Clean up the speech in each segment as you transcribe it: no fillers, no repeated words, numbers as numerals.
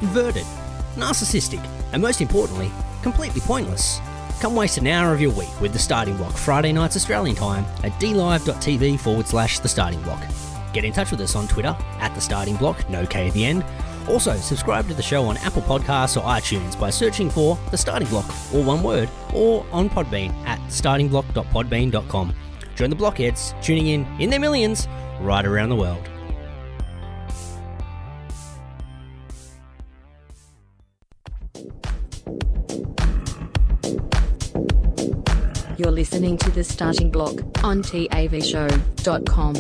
inverted, narcissistic, and most importantly, completely pointless. Come waste an hour of your week with The Starting Block, Friday nights Australian time at dlive.tv/The Starting Block. Get in touch with us on Twitter at The Starting Block, no K at the end. Also, subscribe to the show on Apple Podcasts or iTunes by searching for The Starting Block, all one word, or on Podbean at startingblock.podbean.com. Join the blockheads, tuning in their millions, right around the world. You're listening to The Starting Block on tavshow.com.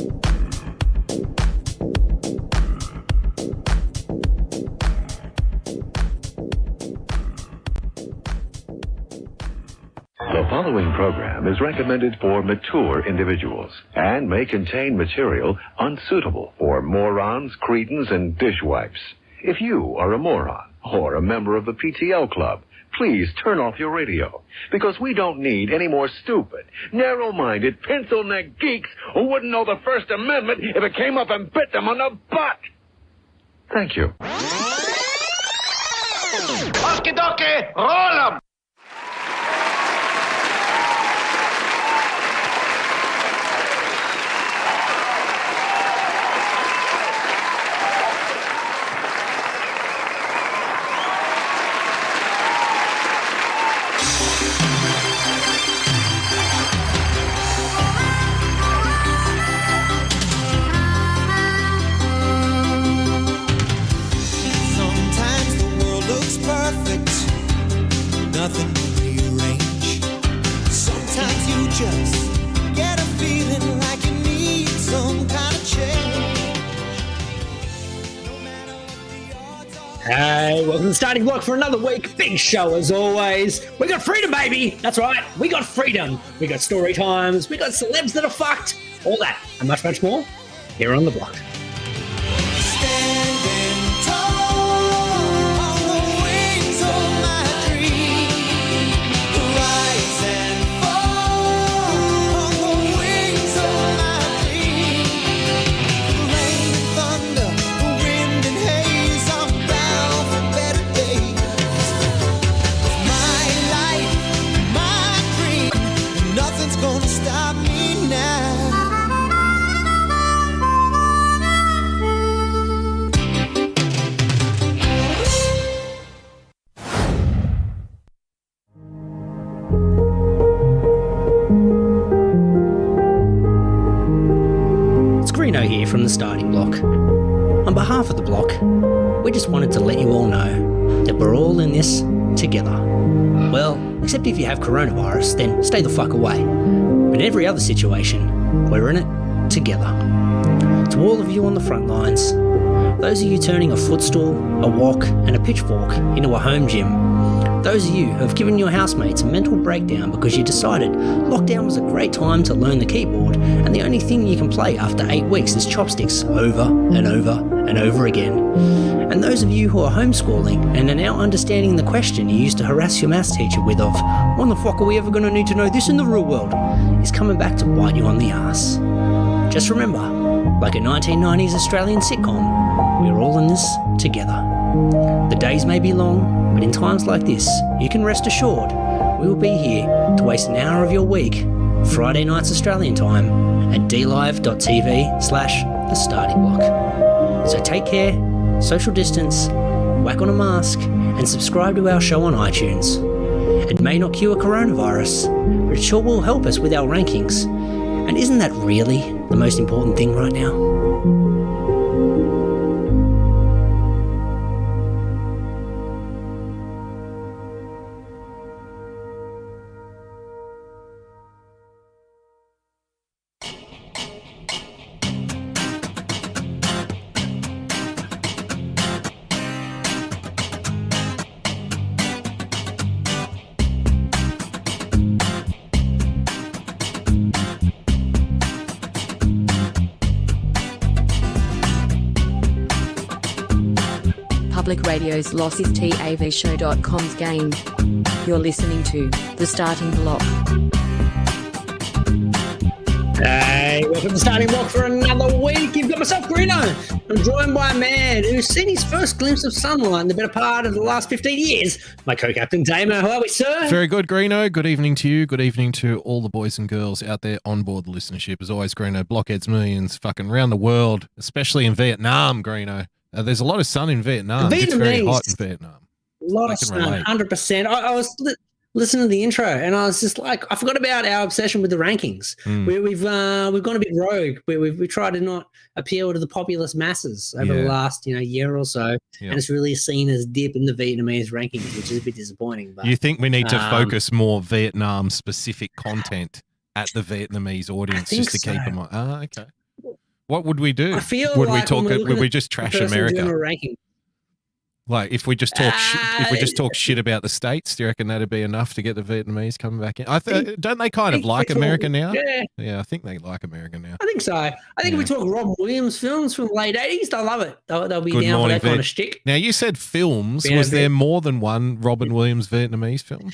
The following program is recommended for mature individuals and may contain material unsuitable for morons, cretins, and dishwipes. If you are a moron or a member of the PTL Club, please turn off your radio, because we don't need any more stupid, narrow-minded, pencil-neck geeks who wouldn't know the First Amendment if it came up and bit them on the butt. Thank you. Okie dokie, roll 'em! Nothing to rearrange. Sometimes you just get a feeling like you need some kind of change. No matter what the odds are. Hey, welcome to The Starting Block for another week. Big show as always. We got freedom, baby. That's right. We got freedom. We got story times. We got celebs that are fucked. All that and much, much more here on The Block. Standing tall on the wings of my dream. Rise and fall on the wings of my dream. Rain and thunder, the wind and haze, I'm bound for better days. My life, my dream, nothing's gonna stop me now. It's Greeno here from The Starting Block. On behalf of The Block, we just wanted to let you all know that we're all in this together. Well, except if you have coronavirus, then stay the fuck away. But in every other situation, we're in it together. To all of you on the front lines, those of you turning a footstool, a wok, and a pitchfork into a home gym, those of you who have given your housemates a mental breakdown because you decided lockdown was a great time to learn the keyboard and the only thing you can play after 8 weeks is chopsticks over and over and over again. And those of you who are homeschooling and are now understanding the question you used to harass your maths teacher with of, when the fuck are we ever going to need to know this in the real world, is coming back to bite you on the ass. Just remember, like a 1990s Australian sitcom, we're all in this together. The days may be long, but in times like this, you can rest assured we will be here to waste an hour of your week, Friday nights Australian time, at dlive.tv/The Starting Block. So take care, social distance, whack on a mask, and subscribe to our show on iTunes. It may not cure coronavirus, but it sure will help us with our rankings. And isn't that really the most important thing right now? Public Radio's loss is tavshow.com's game. You're listening to The Starting Block. Hey, welcome to The Starting Block for another week. You've got got myself Greeno. I'm joined by a man who's seen his first glimpse of sunlight in the better part of the last 15 years. My co-captain Damo. How are we, sir? Very good, Greeno. Good evening to you. Good evening to all the boys and girls out there on board the listenership. As always, Greeno, blockheads millions fucking around the world, especially in Vietnam, Greeno. There's a lot of sun in Vietnam. It's very hot in Vietnam. A lot of sun, 100%. I was listening to the intro and I was just like, I forgot about our obsession with the rankings. We've gone a bit rogue. We tried to not appeal to the populous masses over the last year or so, and it's really seen as dip in the Vietnamese rankings, which is a bit disappointing. But you think we need to focus more Vietnam-specific content at the Vietnamese audience just to keep them on? Oh, okay. What would we do? I feel would like would we just trash America? Like if we just talk shit about the states, do you reckon that'd be enough to get the Vietnamese coming back in? Don't they kind of like America now? Yeah, I think they like America now. I think so. I think if we talk Robin Williams films from the late 80s, they'll love it. They'll be down for that kind of shtick. Now, you said films. Was there more than one Robin Williams Vietnamese film?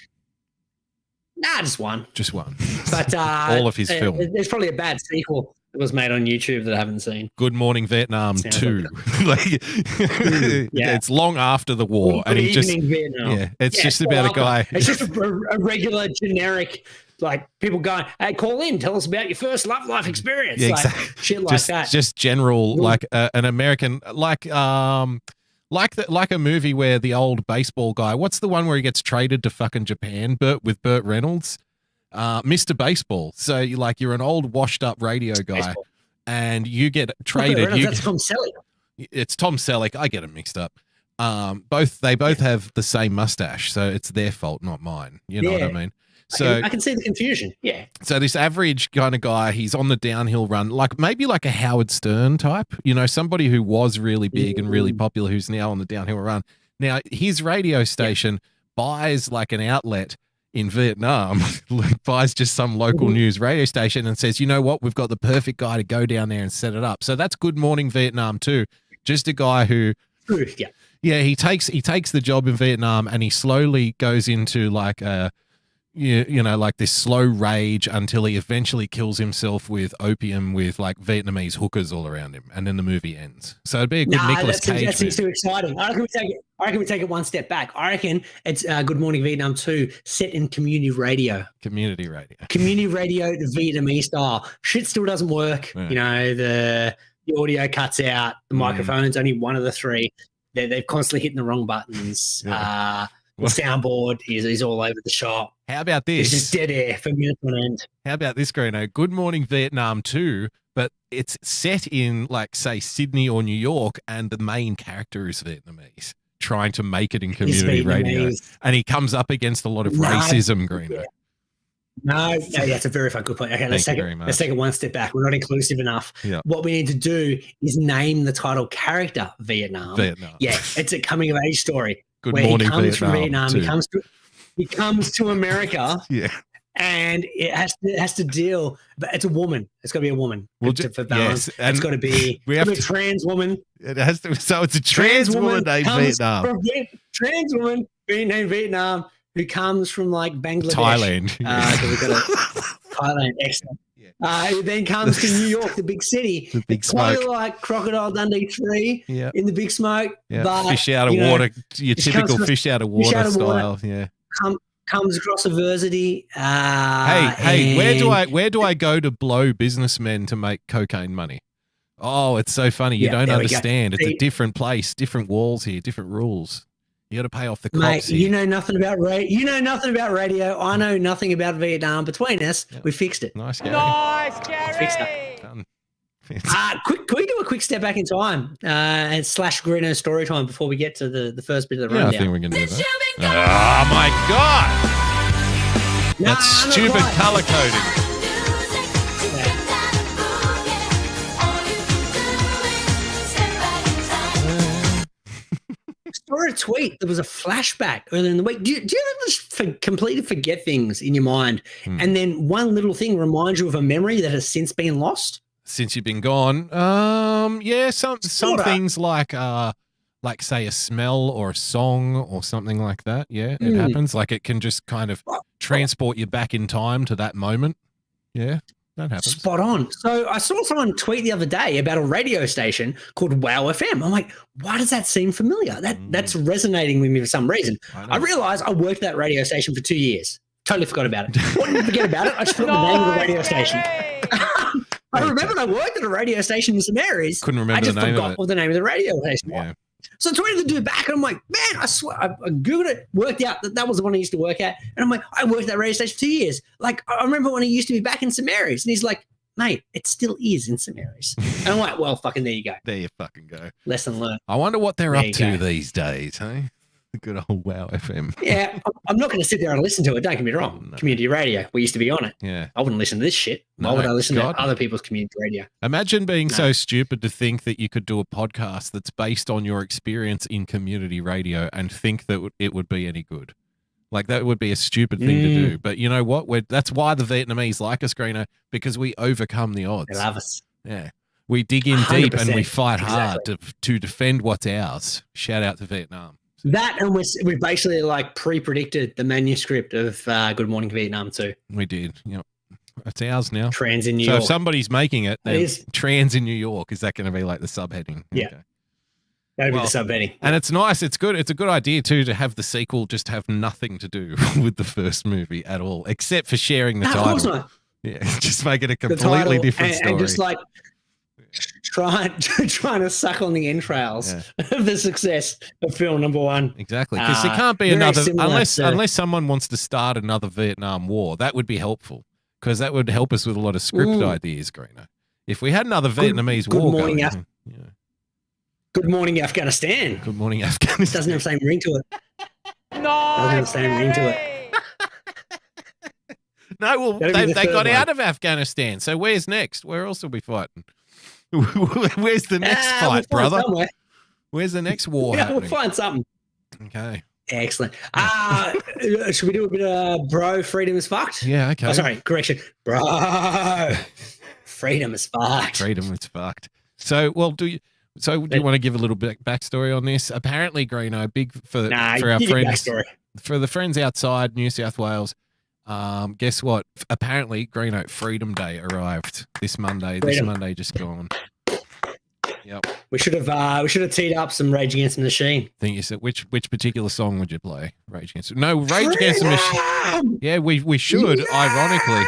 Nah, just one. Just one. But all of his films. There's probably a bad sequel that was made on YouTube that I haven't seen. Good Morning Vietnam 2. It's long after the war, and he just it's just about a guy. It's just a regular generic, like people going, "Hey, call in, tell us about your first love life experience." Yeah, like, exactly. shit like that. Just general, like an American, like a movie where the old baseball guy. What's the one where he gets traded to fucking Japan? With Burt Reynolds. Mr. Baseball. So you're an old washed up radio guy and you get traded. That's Tom Selleck. It's Tom Selleck. I get them mixed up. They both have the same mustache, so it's their fault, not mine. You know what I mean? So I can see the confusion. Yeah. So this average kind of guy, he's on the downhill run, maybe like a Howard Stern type, somebody who was really big and really popular, who's now on the downhill run. Now his radio station buys like an outlet in Vietnam, buys just some local news radio station and says, you know what, we've got the perfect guy to go down there and set it up. So that's Good Morning Vietnam too. Just a guy who, he takes the job in Vietnam and he slowly goes into like like this slow rage until he eventually kills himself with opium with like Vietnamese hookers all around him, and then the movie ends. So it'd be a good Nicolas Cage. That seems too exciting. I reckon we take it one step back. I reckon it's Good Morning Vietnam 2 set in community radio. Community radio, the Vietnamese style. Shit still doesn't work. Yeah. The audio cuts out. The microphone's only one of the three. They're constantly hitting the wrong buttons. Yeah. The soundboard is all over the shop. How about this? It's just dead air from minute on end. How about this, Greeno? Good Morning Vietnam 2, but it's set in, like, say, Sydney or New York, and the main character is Vietnamese, trying to make it in community radio. And he comes up against a lot of racism, Greeno. Yeah. No, that's a very good point. Okay, let's take it one step back. We're not inclusive enough. Yeah. What we need to do is name the title character Vietnam. Yeah, it's a coming of age story. Good Morning he comes Vietnam. From Vietnam. He comes to America. Yeah. And it has to deal, but it's a woman. It's got to be a woman for balance. Yes, it's got to be a trans woman. It has to. So it's a trans woman named Vietnam. Trans woman named Vietnam who comes from like Bangladesh, Thailand. We've got Thailand, excellent. Who then comes to New York, the big city. The big smoke. Kind of like Crocodile Dundee 3 in the big smoke. Yeah. But, fish out of water, your typical fish out of water style. Yeah. Comes across adversity. Hey, where do I go to blow businessmen to make cocaine money? Oh, it's so funny. You don't understand. It's a different place, different walls here, different rules. You got to pay off the cops. Mate, you know nothing about radio. I know nothing about Vietnam. Between us, we fixed it. Nice, Gary. Fixed it. Done. Can we do a quick step back in time and slash Greeno story time before we get to the first bit of the rundown? I think we're going to do that. Oh, my God. That stupid color coding. Saw a tweet. There was a flashback earlier in the week. Do you ever just completely forget things in your mind, and then one little thing reminds you of a memory that has since been lost? Since you've been gone, some things like say a smell or a song or something like that. Yeah, it happens. Like it can just kind of transport you back in time to that moment. Yeah. That happens. Spot on. So I saw someone tweet the other day about a radio station called Wow FM. I'm like, why does that seem familiar? That's resonating with me for some reason. I realized I worked at that radio station for 2 years. Totally forgot about it. I didn't forget about it. I just forgot the name of the radio station. I remembered I worked at a radio station in St Mary's. Couldn't remember I just the name forgot of it. what the name of the radio station was. Yeah. So I tweeted the dude back, and I'm like, man, I swear, I Googled it, worked out that was the one I used to work at. And I'm like, I worked at that radio station for 2 years. Like, I remember when he used to be back in St Mary's. And he's like, mate, it still is in St Mary's. And I'm like, well, fucking there you go. There you fucking go. Lesson learned. I wonder what they're There up you to go. these days, hey? The good old Wow FM. Yeah, I'm not going to sit there and listen to it. Don't get me wrong. No. Community radio. We used to be on it. Yeah. I wouldn't listen to this shit. Why No, would I listen God. to other people's community radio? Imagine being so stupid to think that you could do a podcast that's based on your experience in community radio and think that it would be any good. Like, that would be a stupid thing to do. But you know what? That's why the Vietnamese like us, Greeno, because we overcome the odds. They love us. Yeah. We dig in deep and we 100%. fight hard to defend what's ours. Shout out to Vietnam. That, and we basically like pre-predicted the manuscript of Good Morning Vietnam too. We did. Yep. It's ours now. Trans in New So York. if somebody's making it, then It is. trans in New York, is that going to be like the subheading? Yeah. Okay. That'd well, be the subheading. And it's nice. It's good. It's a good idea too to have the sequel just have nothing to do with the first movie at all, except for sharing the No, of course title. not. Yeah, just make it a The completely title different story. and just like trying to suck on the entrails of the success of film number one. Exactly, because there can't be very another similar to- unless someone wants to start another Vietnam War. That would be helpful because that would help us with a lot of script ideas, Greeno. If we had another Vietnamese Good War Morning going, Good Morning Afghanistan. Good Morning Afghanistan. Doesn't have the same ring to it. Doesn't have the same ring to it. No, well, That'd be they the third got one. out of Afghanistan. So where's next? Where else will we fighting? Where's the next We'll fight, find brother? somewhere. Where's the next war Yeah, we'll happening? find something. Okay. Excellent. Should we do a bit of bro? Freedom is fucked. Yeah, okay. Oh, sorry, correction, bro. Freedom is fucked. Freedom is fucked. So, well, do you want to give a little bit backstory on this? Apparently, Greeno, for Nah, our give me friends, backstory. for the friends outside New South Wales, guess what? Apparently, Greeno, Freedom Day arrived this Monday. This Freedom. Monday just gone. Yep. We should have teed up some Rage Against the Machine. Think you said which particular song would you play? Rage Against No, Rage Against the Machine. Freedom! Yeah, we should, Yeah! ironically.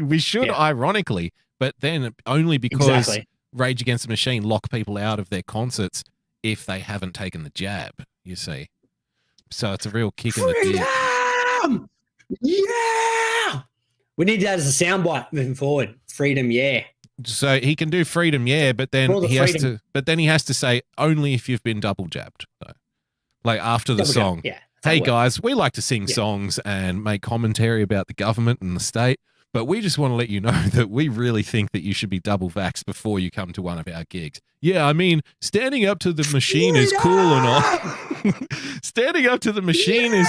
We should, Yeah. ironically, but then only because Exactly. Rage Against the Machine lock people out of their concerts if they haven't taken the jab, you see. So it's a real kick in the dick. Freedom! Yeah! We need that as a soundbite moving forward. Freedom, yeah. So he can do freedom, yeah, but then For all the he has freedom. to say only if you've been double jabbed, though. Like after the Double song. jump, yeah. that's how Hey it works. guys, we like to sing Yeah. songs and make commentary about the government and the state, but we just want to let you know that we really think that you should be double vaxxed before you come to one of our gigs. Yeah, I mean, standing up to the machine is cool and all. Standing up to the machine is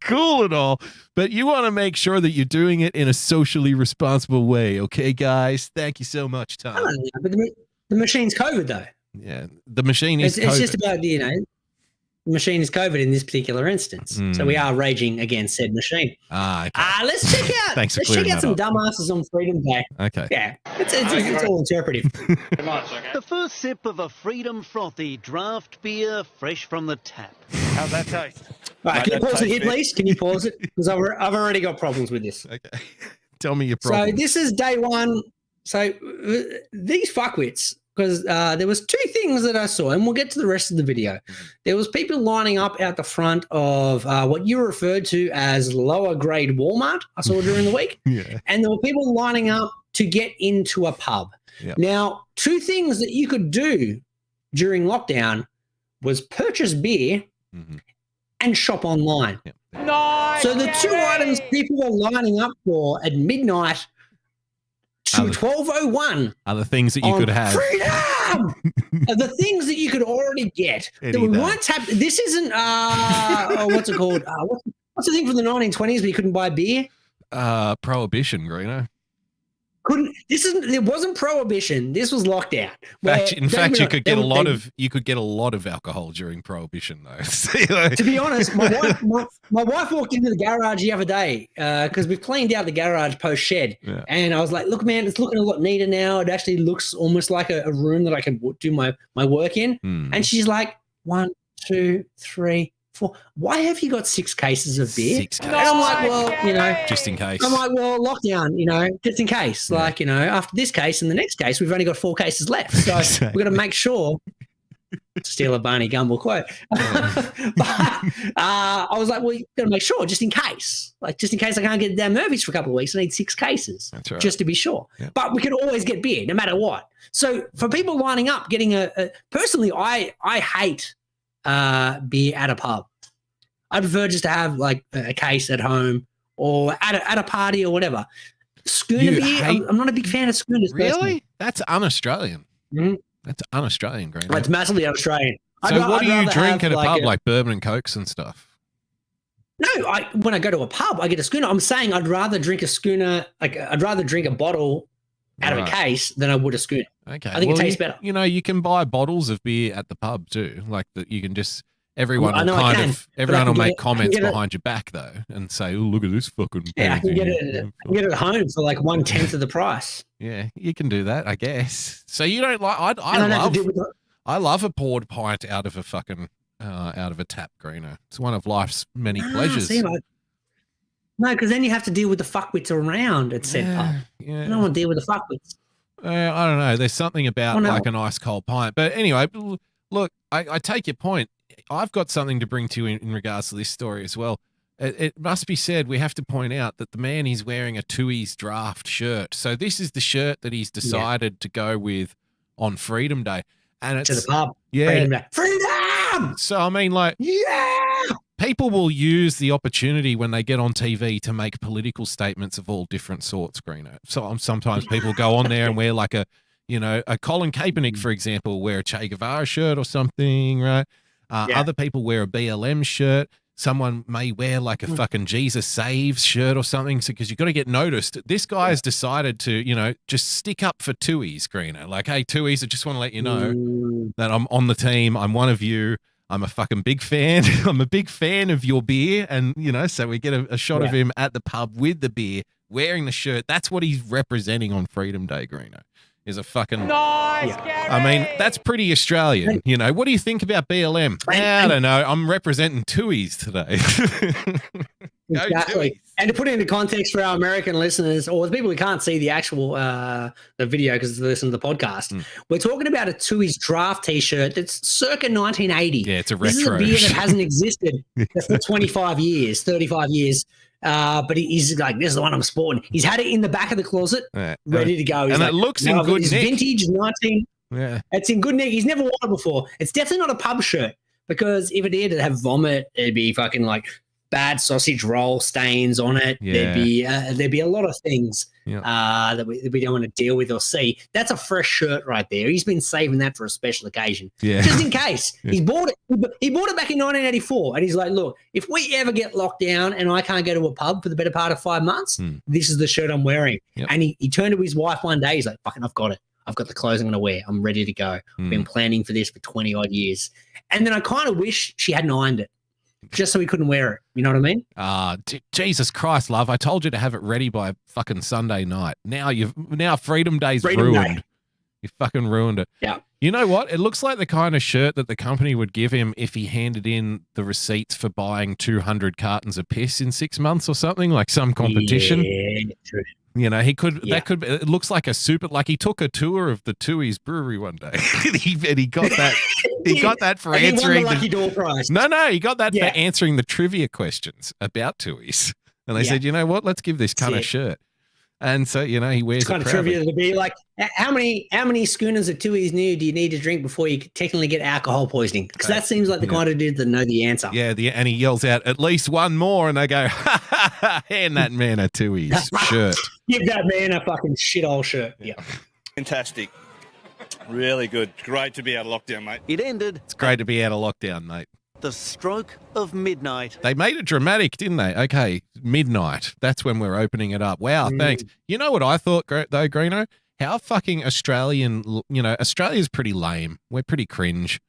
cool and all, but you want to make sure that you're doing it in a socially responsible way. Okay, guys? Thank you so much, I Tom. don't know, but the machine's COVID though. Yeah, the machine is It's COVID. just about, the machine is COVID in this particular instance. So we are raging against said machine. Ah, okay. Let's check out. Thanks for let's check clearing out that some dumbasses on Freedom Day. Okay. Yeah, it's all interpretive. The first sip of a Freedom Frothy draft beer fresh from the tap. How's that taste? All right, can you pause it here, please? Can you pause it? Because I've already got problems with this. Okay. Tell me your So problem. this is day one. So these fuckwits, because there was two things that I saw, and we'll get to the rest of the video. There was people lining up out the front of what you referred to as lower grade Walmart. I saw during the week, Yeah. and there were people lining up to get into a pub. Yep. Now, two things that you could do during lockdown was purchase beer Mhm. and shop online. Yep. So the two items people were lining up for at midnight to Other- 12:01 Other things that you on could have. Freedom are the things that you could already get. That we Any day. weren't tapped. This isn't what's it called? What's the thing from the 1920s where you couldn't buy beer? Prohibition, Greeno. couldn't. It wasn't prohibition. This was lockdown. In fact, you could get a lot of alcohol during prohibition, though. To be honest, my wife walked into the garage the other day because we've cleaned out the garage post shed, and I was like, "Look, man, it's looking a lot neater now. It actually looks almost like a room that I can do my work in." And she's like, 1, 2, 3, 4. Why have you got 6 cases of beer? 6 cases. And I'm like, well, just in case. I'm like, well, lockdown, just in case. Yeah. Like, after this case and the next case, we've only got 4 cases left. So we've got to make sure. Steal a Barney Gumble quote. But I was like, well, you've got to make sure just in case. Like, just in case I can't get down Murphy's for a couple of weeks, I need 6 cases. That's right. Just to be sure. Yeah. But we can always get beer no matter what. So for people lining up, getting personally, I hate beer at a pub. I prefer just to have like a case at home or at a party or whatever. Schooner beer, I'm not a big fan of schooners. Really? Personally. That's un-Australian. Mm-hmm. That's un-Australian, Green. It's massively un-Australian. So what do you drink at a pub, like bourbon and cokes and stuff? No, when I go to a pub, I get a schooner. I'm saying I'd rather drink a schooner, like I'd rather drink a bottle out of a case than I would a schooner. Okay. I think it tastes better. You can buy bottles of beer at the pub too. Like that, you can just everyone will make comments behind your back though and say, "Oh, look at this fucking." Yeah, I can get it at home for like 1/10 of the price. Yeah, you can do that, I guess. So you don't like? I love a poured pint out of a fucking out of a tap, Greeno. It's one of life's many pleasures. No, because then you have to deal with the fuckwits around at said pub. Yeah. I don't want to deal with the fuckwits. I don't know. There's something about like an ice cold pint. But anyway, look, I take your point. I've got something to bring to you in regards to this story as well. It must be said, we have to point out that the man is wearing a Tooheys Draft shirt. So this is the shirt that he's decided to go with on Freedom Day. And it's to the pub. Yeah. Freedom! So, I mean, like, people will use the opportunity when they get on TV to make political statements of all different sorts, Greeno. So sometimes people go on there and wear like a Colin Kaepernick, for example, wear a Che Guevara shirt or something, right? Other people wear a BLM shirt. Someone may wear like a fucking Jesus Saves shirt or something. So, because you've got to get noticed. This guy has decided to, just stick up for Tooheys, Greeno. Like, hey, Tooheys, I just want to let you know that I'm on the team. I'm one of you. I'm a fucking big fan. I'm a big fan of your beer. And, so we get a shot of him at the pub with the beer, wearing the shirt. That's what he's representing on Freedom Day, Greeno. Is a fucking nice. I mean, that's pretty Australian. What do you think about BLM? I don't know. I'm representing Tooheys today. Exactly. And to put it into context for our American listeners or the people who can't see the actual the video because they listen to the podcast, we're talking about a Tooheys Draft T-shirt that's circa 1980. Yeah, it's a retro. This is a beer that hasn't existed for 25 years, 35 years. But he's like, this is the one I'm sporting. He's had it in the back of the closet, ready to go. He's and like, it looks in good nick. Vintage 19. Yeah, it's in good nick. He's never worn it before. It's definitely not a pub shirt because if it did, it'd have vomit. It'd be fucking like bad sausage roll stains on it. Yeah. There'd be a lot of things that we don't want to deal with or see. That's a fresh shirt right there. He's been saving that for a special occasion, just in case. He bought it. He bought it back in 1984, and he's like, "Look, if we ever get locked down and I can't go to a pub for the better part of 5 months, this is the shirt I'm wearing." Yep. And he turned to his wife one day. He's like, "Fucking, I've got it. I've got the clothes I'm going to wear. I'm ready to go. I've been planning for this for 20 odd years." And then I kind of wish she hadn't ironed it, just so he couldn't wear it. You know what I mean? Jesus Christ, love! I told you to have it ready by fucking Sunday night. Now Freedom Day's ruined. Day. You fucking ruined it. Yeah. You know what? It looks like the kind of shirt that the company would give him if he handed in the receipts for buying 200 cartons of piss in 6 months or something, like some competition. Yeah, true. He could. Yeah. That could. It looks like like he took a tour of the Tooheys Brewery one day, and he got that. He got that for answering the lucky door prize. No, he got that for answering the trivia questions about Tooheys. And they said, you know what? Let's give this kind of shirt. And so, he wears it's kind of trivia to be like, how many schooners of Tooheys New do you need to drink before you technically get alcohol poisoning? Because that seems like the kind of dude that know the answer. Yeah, and he yells out, "At least one more," and they go, hand that man a Tooheys shirt. Give that man a fucking shithole shirt. Yeah. Fantastic. Really good. Great to be out of lockdown, mate. It ended. It's great to be out of lockdown, mate. the stroke of midnight. They made it dramatic, didn't they? Okay, midnight. That's when we're opening it up. Wow, thanks. You know what I thought, though, Greeno? How fucking Australian, Australia's pretty lame. We're pretty cringe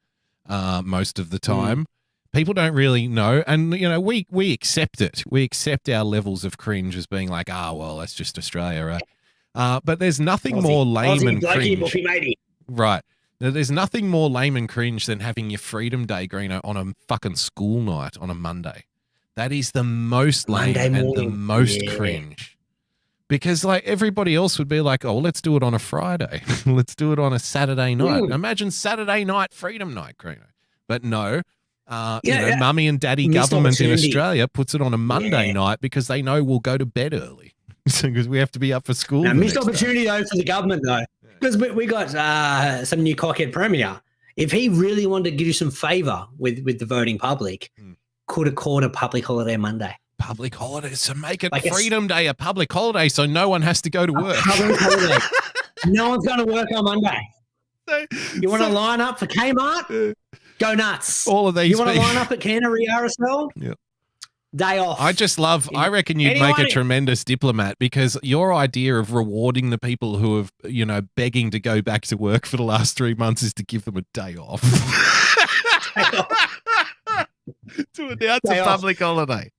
most of the time. People don't really know. And, we accept it. We accept our levels of cringe as being like, well, that's just Australia, right? But there's nothing more lame and cringe. Right. There's nothing more lame and cringe than having your Freedom Day, Greeno, on a fucking school night on a Monday. That is the most lame and the most cringe. Because like everybody else would be like, oh, let's do it on a Friday. Let's do it on a Saturday night. Imagine Saturday night Freedom Night, Greeno. But no, mummy and daddy government in Australia puts it on a Monday night because they know we'll go to bed early. Because we have to be up for school. Now, missed opportunity though for the government though. Because we got some new cockhead premier. If he really wanted to do some favour with the voting public, could have called a public holiday Monday. Public holidays, so make it like Freedom Day a public holiday so no one has to go to work. Public holiday. No one's going to work on Monday. You want to line up for Kmart? Go nuts. All of these. You want to line up at Canterbury RSL? Yeah. Day off. I reckon you'd make a tremendous diplomat because your idea of rewarding the people who have, begging to go back to work for the last 3 months is to give them a day off. To announce a public holiday.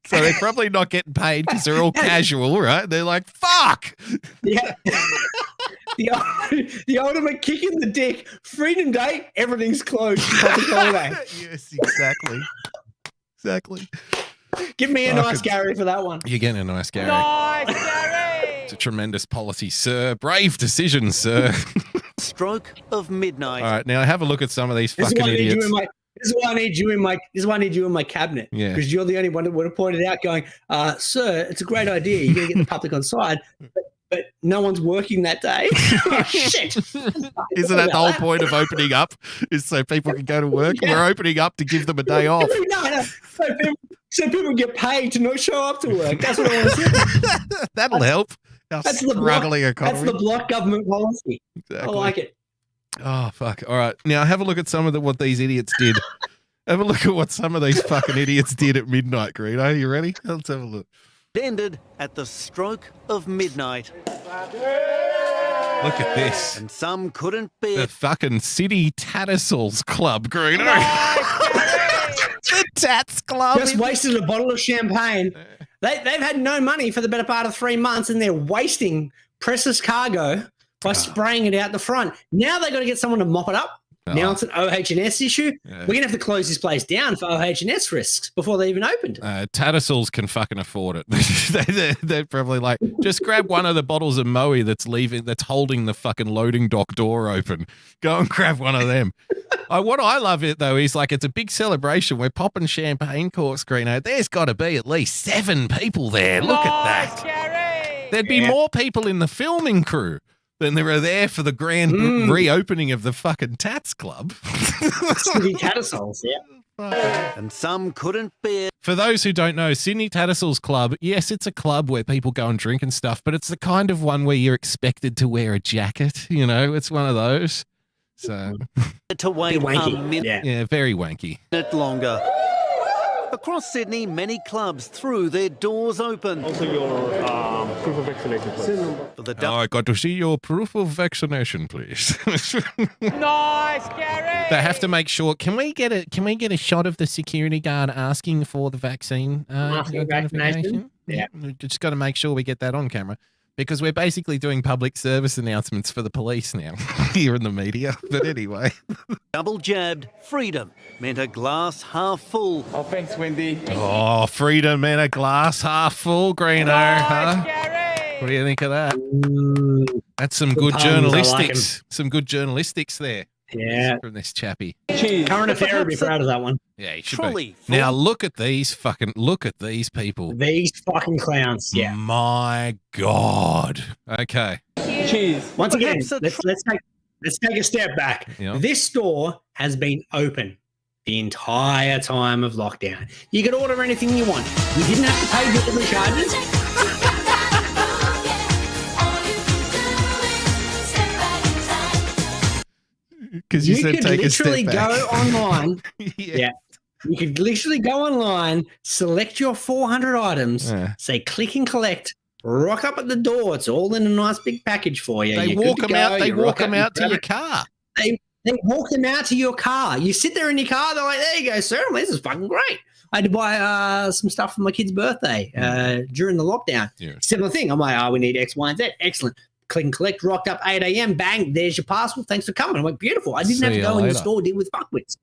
So they're probably not getting paid because they're all casual, right? They're like, fuck. Yeah. The ultimate kick in the dick. Freedom Day, everything's closed. Public holiday. Yes, exactly. Exactly. Give me a nice Gary for that one. You're getting a nice Gary. Nice Gary. It's a tremendous policy, sir. Brave decision, sir. Stroke of midnight. All right, now have a look at some of these fucking idiots. This is why I need you in my cabinet. Yeah. Because you're the only one that would have pointed out going, sir, it's a great idea. You're going to get the public on side. But no one's working that day. Oh, shit. Isn't that the whole point of opening up is so people can go to work? Yeah. We're opening up to give them a day off. No. So people get paid to not show up to work. That's what I want to say. That'll help. That's the block government policy. Exactly. I like it. Oh, fuck. All right. Now have a look at some of what these idiots did. Have a look at what some of these fucking idiots did at midnight, Greeno. Are you ready? Let's have a look. Ended at the stroke of midnight. Look at this. And some couldn't bear the fucking City Tattersall's Club, Greeno. The Tats Club. Just wasted a bottle of champagne. They've had no money for the better part of 3 months and they're wasting precious cargo by spraying it out the front. Now they've got to get someone to mop it up. Now it's an OH&S issue. Yeah. We're going to have to close this place down for OH&S risks before they even opened. Tattersalls can fucking afford it. They're probably like, just grab one of the bottles of Moe that's holding the fucking loading dock door open. Go and grab one of them. What I love it, though, is like it's a big celebration. We're popping champagne corks, Greeno. There's got to be at least 7 people there. Look at that. Gary. There'd be more people in the filming crew than there are there for the grand reopening of the fucking Tats Club. Sydney Tattersalls, yeah. And some couldn't bear. For those who don't know, Sydney Tattersalls Club, yes, it's a club where people go and drink and stuff, but it's the kind of one where you're expected to wear a jacket, it's one of those. So to wait a minute. Yeah, very wanky. Longer. Across Sydney, many clubs threw their doors open. Also your proof of vaccination, please. I got to see your proof of vaccination, please. Nice, Gary. They have to make sure. Can we get a shot of the security guard asking for the vaccine? Vaccination? Yeah. We just got to make sure we get that on camera. Because we're basically doing public service announcements for the police now here in the media. But anyway. Double jabbed freedom meant a glass half full. Oh, thanks, Wendy. Oh, freedom meant a glass half full, Greeno. Huh? Gary. What do you think of that? That's some good journalistics. Some good journalistics there. Yeah. From this chappie. Current affair would be proud of that one. Yeah, he should be. Now look at these people. These fucking clowns. Yeah. My God. Okay. Cheers. Once again, let's take a step back. Yep. This store has been open the entire time of lockdown. You could order anything you want. You didn't have to pay delivery charges. Because you said take a step back. You could literally go online. Yeah. You could literally go online, select your 400 items, Yeah. say click and collect, rock up at the door. It's all in a nice big package for you. They You're walk good to them out. go. They You walk rock up, them you out to grab your it. car. They walk them out to your car. You sit there in your car. They're like, there you go, sir. This is fucking great. I had to buy some stuff for my kid's birthday during the lockdown. Yeah. Similar thing. I'm like, we need X, Y, and Z. Excellent. Click and collect. Rocked up 8 a.m. Bang. There's your parcel. Thanks for coming. I'm like, beautiful. I didn't have to go in the store, deal with fuckwits.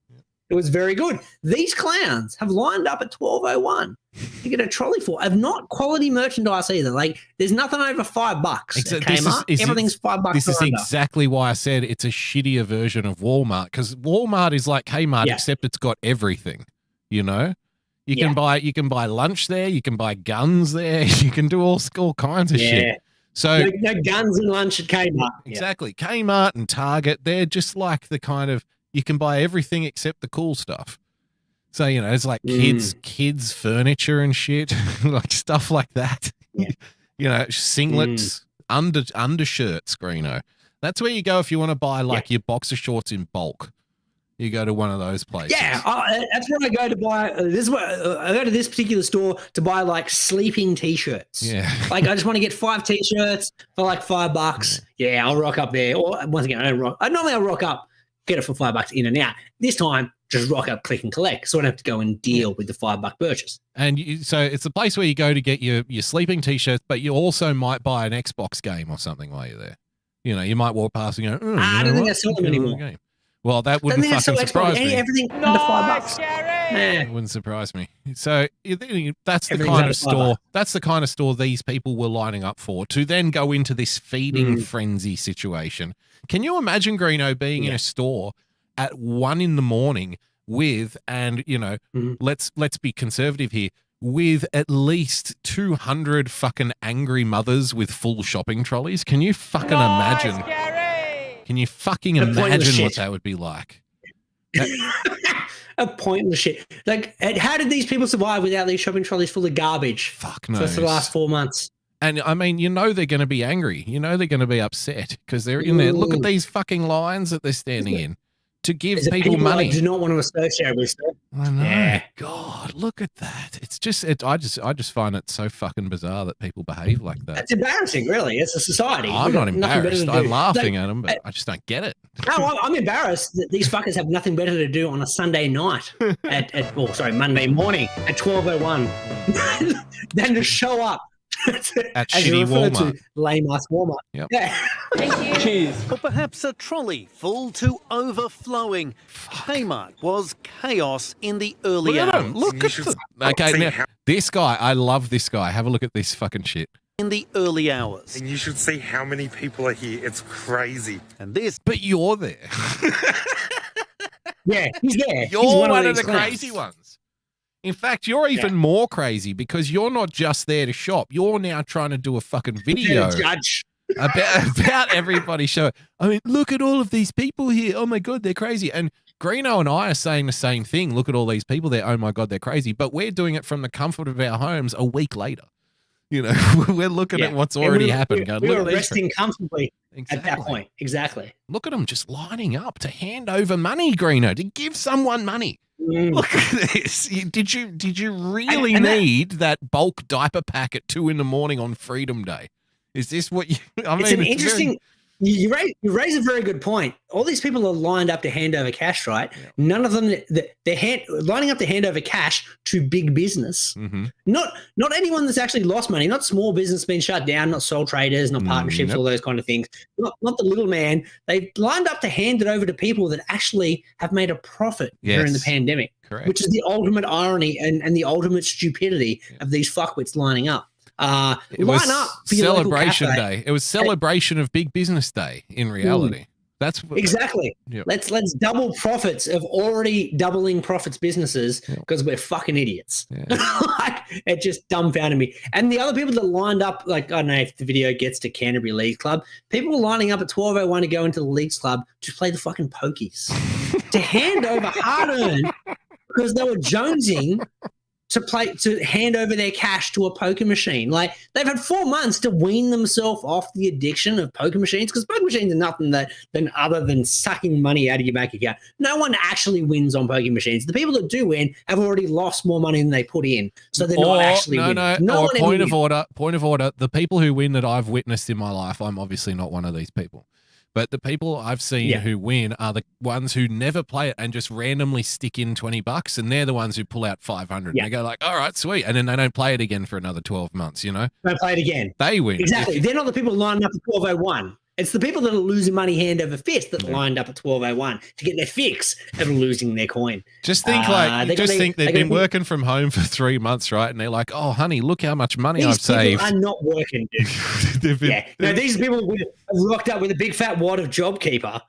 It was very good. These clowns have lined up at 12:01 to get a trolley full of not quality merchandise either. Like, there's nothing over $5 at Kmart. Everything's $5. This is or under. exactly why I said it's a shittier version of Walmart, because Walmart is like Kmart, except it's got everything. You know, you can buy lunch there, you can buy guns there, you can do all kinds of shit. So no guns and lunch at Kmart. Exactly, Kmart and Target, they're just like the kind of, you can buy everything except the cool stuff. So, you know, it's like kids furniture and shit, like stuff like that. Yeah. You know, singlets, undershirts, Greeno. That's where you go if you want to buy like your boxer shorts in bulk. You go to one of those places. Yeah, that's where I go to buy. I go to this particular store to buy like sleeping t-shirts. Yeah, like I just want to get 5 t-shirts for like $5. Yeah, I'll rock up there. Or once again, normally I'll rock up, get it for $5 in and out. This time, just rock up, click and collect, so I don't have to go and deal with the $5 purchase. And so it's a place where you go to get your sleeping t-shirts, but you also might buy an Xbox game or something while you're there. You know, you might walk past and go, I don't think that's selling anymore. Game. Well, that wouldn't fucking surprise me. Everything under $5. It wouldn't surprise me. So that's the kind of store. That's the kind of store these people were lining up for, to then go into this feeding frenzy situation. Can you imagine, Greeno, being in a store at 1 a.m. with, and you know, let's be conservative here, with at least 200 fucking angry mothers with full shopping trolleys? Can you fucking imagine? Can you fucking imagine what that would be like? A pointless shit. Like, how did these people survive without these shopping trolleys full of garbage? Fuck for knows. the last 4 months. And I mean, you know they're going to be angry. You know they're going to be upset because they're in there. Look at these fucking lines that they're standing in to give people money. I do not want to associate with stuff. I know. Yeah. God, look at that. It's just, I just find it so fucking bizarre that people behave like that. It's embarrassing, really. It's a society. I'm not embarrassed. I'm laughing at them, but I just don't get it. No, I'm embarrassed that these fuckers have nothing better to do on a Sunday night Monday morning at 12:01 than to show up at shitty Walmart. Lame ass Walmart. Yep. Yeah. Thank you. Cheers. Or perhaps a trolley full to overflowing. Kmart was chaos in the early hours. Look at them. Okay, now this guy, I love this guy. Have a look at this fucking shit. In the early hours. And you should see how many people are here. It's crazy. And this. But you're there. Yeah, he's there. You're he's one of the crazy ones. In fact, you're even more crazy because you're not just there to shop. You're now trying to do a fucking video about everybody show. I mean, look at all of these people here. Oh my God, they're crazy. And Greeno and I are saying the same thing. Look at all these people there. Oh my God, they're crazy. But we're doing it from the comfort of our homes a week later. You know, we're looking at what's already happened. We're resting comfortably at that point. Exactly. Look at them just lining up to hand over money, Greeno, to give someone money. Look at this. Did you really need that bulk diaper pack at 2 a.m. on Freedom Day? Is this what you? I mean, it's an interesting. You raise a very good point. All these people are lined up to hand over cash, right? Yeah. None of them they're lining up to hand over cash to big business. Mm-hmm. Not anyone that's actually lost money. Not small business being shut down. Not sole traders. Not partnerships. All those kind of things. Not the little man. They lined up to hand it over to people that actually have made a profit during the pandemic. Correct. Which is the ultimate irony and the ultimate stupidity of these fuckwits lining up. It was celebration day. It was celebration of big business day in reality. That's exactly. Yep. Let's double profits of already doubling profits businesses because we're fucking idiots. Like, it just dumbfounded me. And the other people that lined up, like, I don't know if the video gets to Canterbury Leagues Club, people were lining up at 12:01 to go into the Leagues Club to play the fucking pokies, to hand over hard-earned because they were jonesing to hand over their cash to a poker machine. Like, they've had 4 months to wean themselves off the addiction of poker machines, because poker machines are nothing other than sucking money out of your bank account. No one actually wins on poker machines. The people that do win have already lost more money than they put in, so they're not actually winning. No, point of order. The people who win that I've witnessed in my life, I'm obviously not one of these people. But the people I've seen who win are the ones who never play it and just randomly stick in $20, and they're the ones who pull out 500. And they go like, all right, sweet. And then they don't play it again for another 12 months, you know? Don't play it again. They win. Exactly. They're not the people lining up at 12:01. It's the people that are losing money hand over fist that lined up at 12:01 to get their fix of losing their coin. Just think they've been working from home for 3 months, right? And they're like, oh, honey, look how much money I've saved. These people are not working, dude. These people have rocked up with a big fat wad of JobKeeper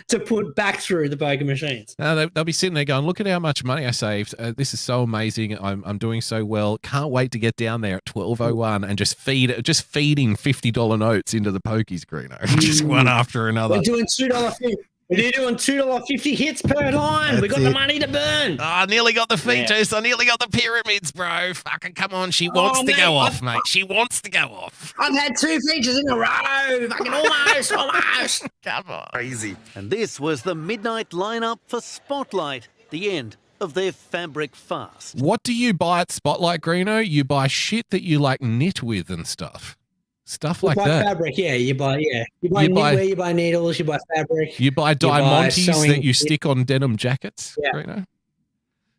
to put back through the poker machines. They'll be sitting there going, look at how much money I saved. This is so amazing. I'm doing so well. Can't wait to get down there at 12:01 and just feeding $50 notes into the pokies, Greeno. Just one after another. We're doing $2.50. We're doing $2.50 hits per line. We got the money to burn. Oh, I nearly got the features. I nearly got the pyramids, bro. Fucking come on. She wants to go off, mate. She wants to go off. I've had 2 features in a row. Fucking almost. Come on. Crazy. And this was the midnight lineup for Spotlight, the end of their fabric fast. What do you buy at Spotlight, Greeno? You buy shit that you like knit with and stuff. Stuff like that. Fabric, you buy knitwear, you buy needles, you buy fabric. You buy diamantes that you stick on denim jackets.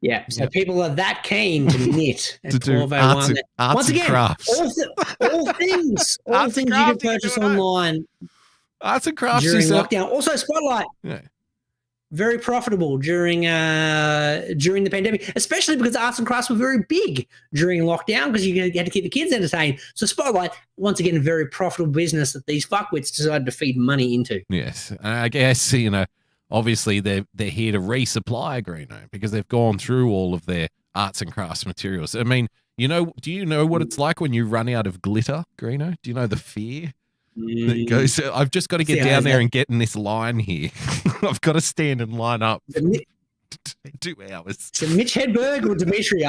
Yeah. So people are that keen to knit at to do 12:01. arts and crafts. all things you can purchase online. Arts and crafts during lockdown. Also, Spotlight. Yeah. Very profitable during the pandemic, especially because arts and crafts were very big during lockdown because you had to keep the kids entertained. So Spotlight, once again, a very profitable business that these fuckwits decided to feed money into. Yes, I guess obviously they're here to resupply Greeno because they've gone through all of their arts and crafts materials. I mean, do you know what it's like when you run out of glitter, Greeno? Do you know the fear? That goes, I've just got to get down there and get in this line here. I've got to stand and line up 2 hours. So Mitch Hedberg or Dimitri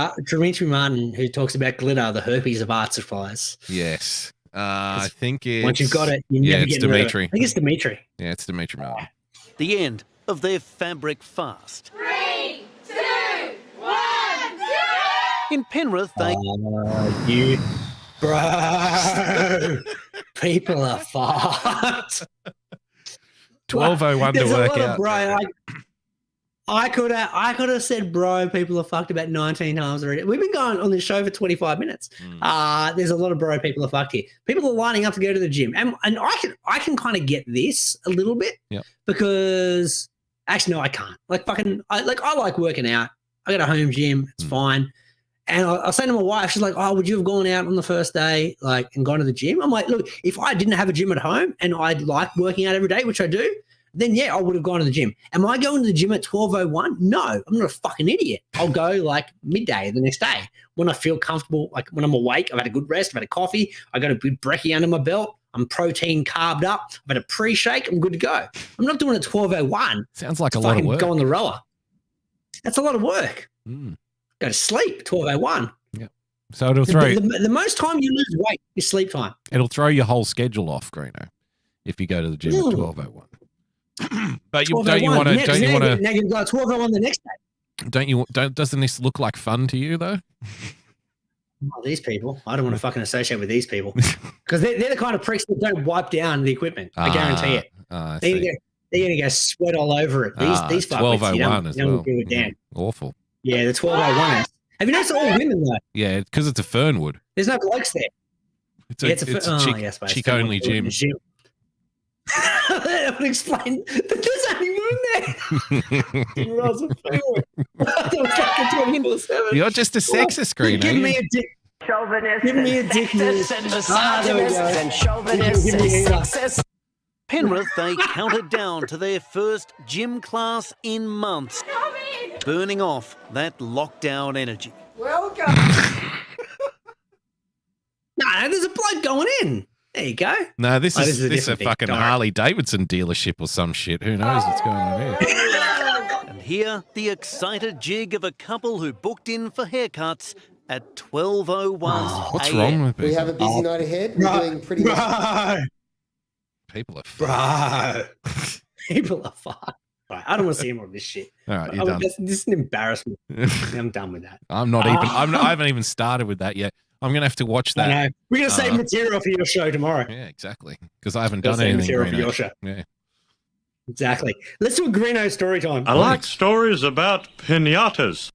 Martin, who talks about glitter, the herpes of art supplies. Yes. I think it's... Once you've got it, you never get rid of it. I think it's Dimitri. Yeah, it's Dimitri Martin. The end of their fabric fast. 3, 2, 1, 0! In Penrith, they... Bro, people are fucked. 12:01 to work out. Bro, I could have said, bro, people are fucked about 19 times already. We've been going on this show for 25 minutes. There's a lot of bro people are fucked here. People are lining up to go to the gym, and I can kind of get this a little bit because actually no, I can't. I like working out. I got a home gym. It's fine. And I was saying to my wife, she's like, oh, would you have gone out on the first day and gone to the gym? I'm like, look, if I didn't have a gym at home and I like working out every day, which I do, then I would have gone to the gym. Am I going to the gym at 12:01? No, I'm not a fucking idiot. I'll go midday the next day when I feel comfortable, when I'm awake, I've had a good rest, I've had a coffee, I got a good brekkie under my belt, I'm protein carbed up, I've had a pre-shake, I'm good to go. I'm not doing it at 12:01. Sounds like a lot of work. Go on the rower. That's a lot of work. Go to sleep, 12:01. Yeah. So it'll throw the most time you lose weight is sleep time. It'll throw your whole schedule off, Greeno, if you go to the gym at 12:01. But don't you want to? Now you've got 12:01 the next day. Doesn't this look like fun to you though? Oh, these people, I don't want to fucking associate with these people because they're the kind of pricks that don't wipe down the equipment. I guarantee it. They're going to go sweat all over it. These fucks, 12:01 as well. Give a damn. Awful. Yeah, the 12:01. Have you noticed all women though? Yeah, because it's a Fernwood. There's no blokes there. It's a chick-only gym. That would explain that there's only women there. Didn't realize it was like a 24/7. You're just a sexist, Greeno. Give me a dick. Chauvinist, Give me a dick. and misogynist, and chauvinist, and sexist. Penrith, they counted down to their first gym class in months, burning off that lockdown energy. Welcome. No, there's a bloke going in. There you go. No, this is a fucking Harley Davidson dealership or some shit. Who knows what's going on here? And hear the excited jig of a couple who booked in for haircuts at 12:01 What's a.m. wrong with We people? have a busy night ahead. We're doing pretty much. People are Bro. People are fucked. Right, I don't want to see more of this shit. All right, you're done. This is an embarrassment. I'm done with that. I'm not even. I haven't even started with that yet. I'm gonna have to watch that. I know. We're gonna save material for your show tomorrow. Yeah, exactly. Because I haven't Gotta done save anything. material for Greeno. your show. Yeah. Exactly. Let's do a Greeno story time. I like stories about pinatas.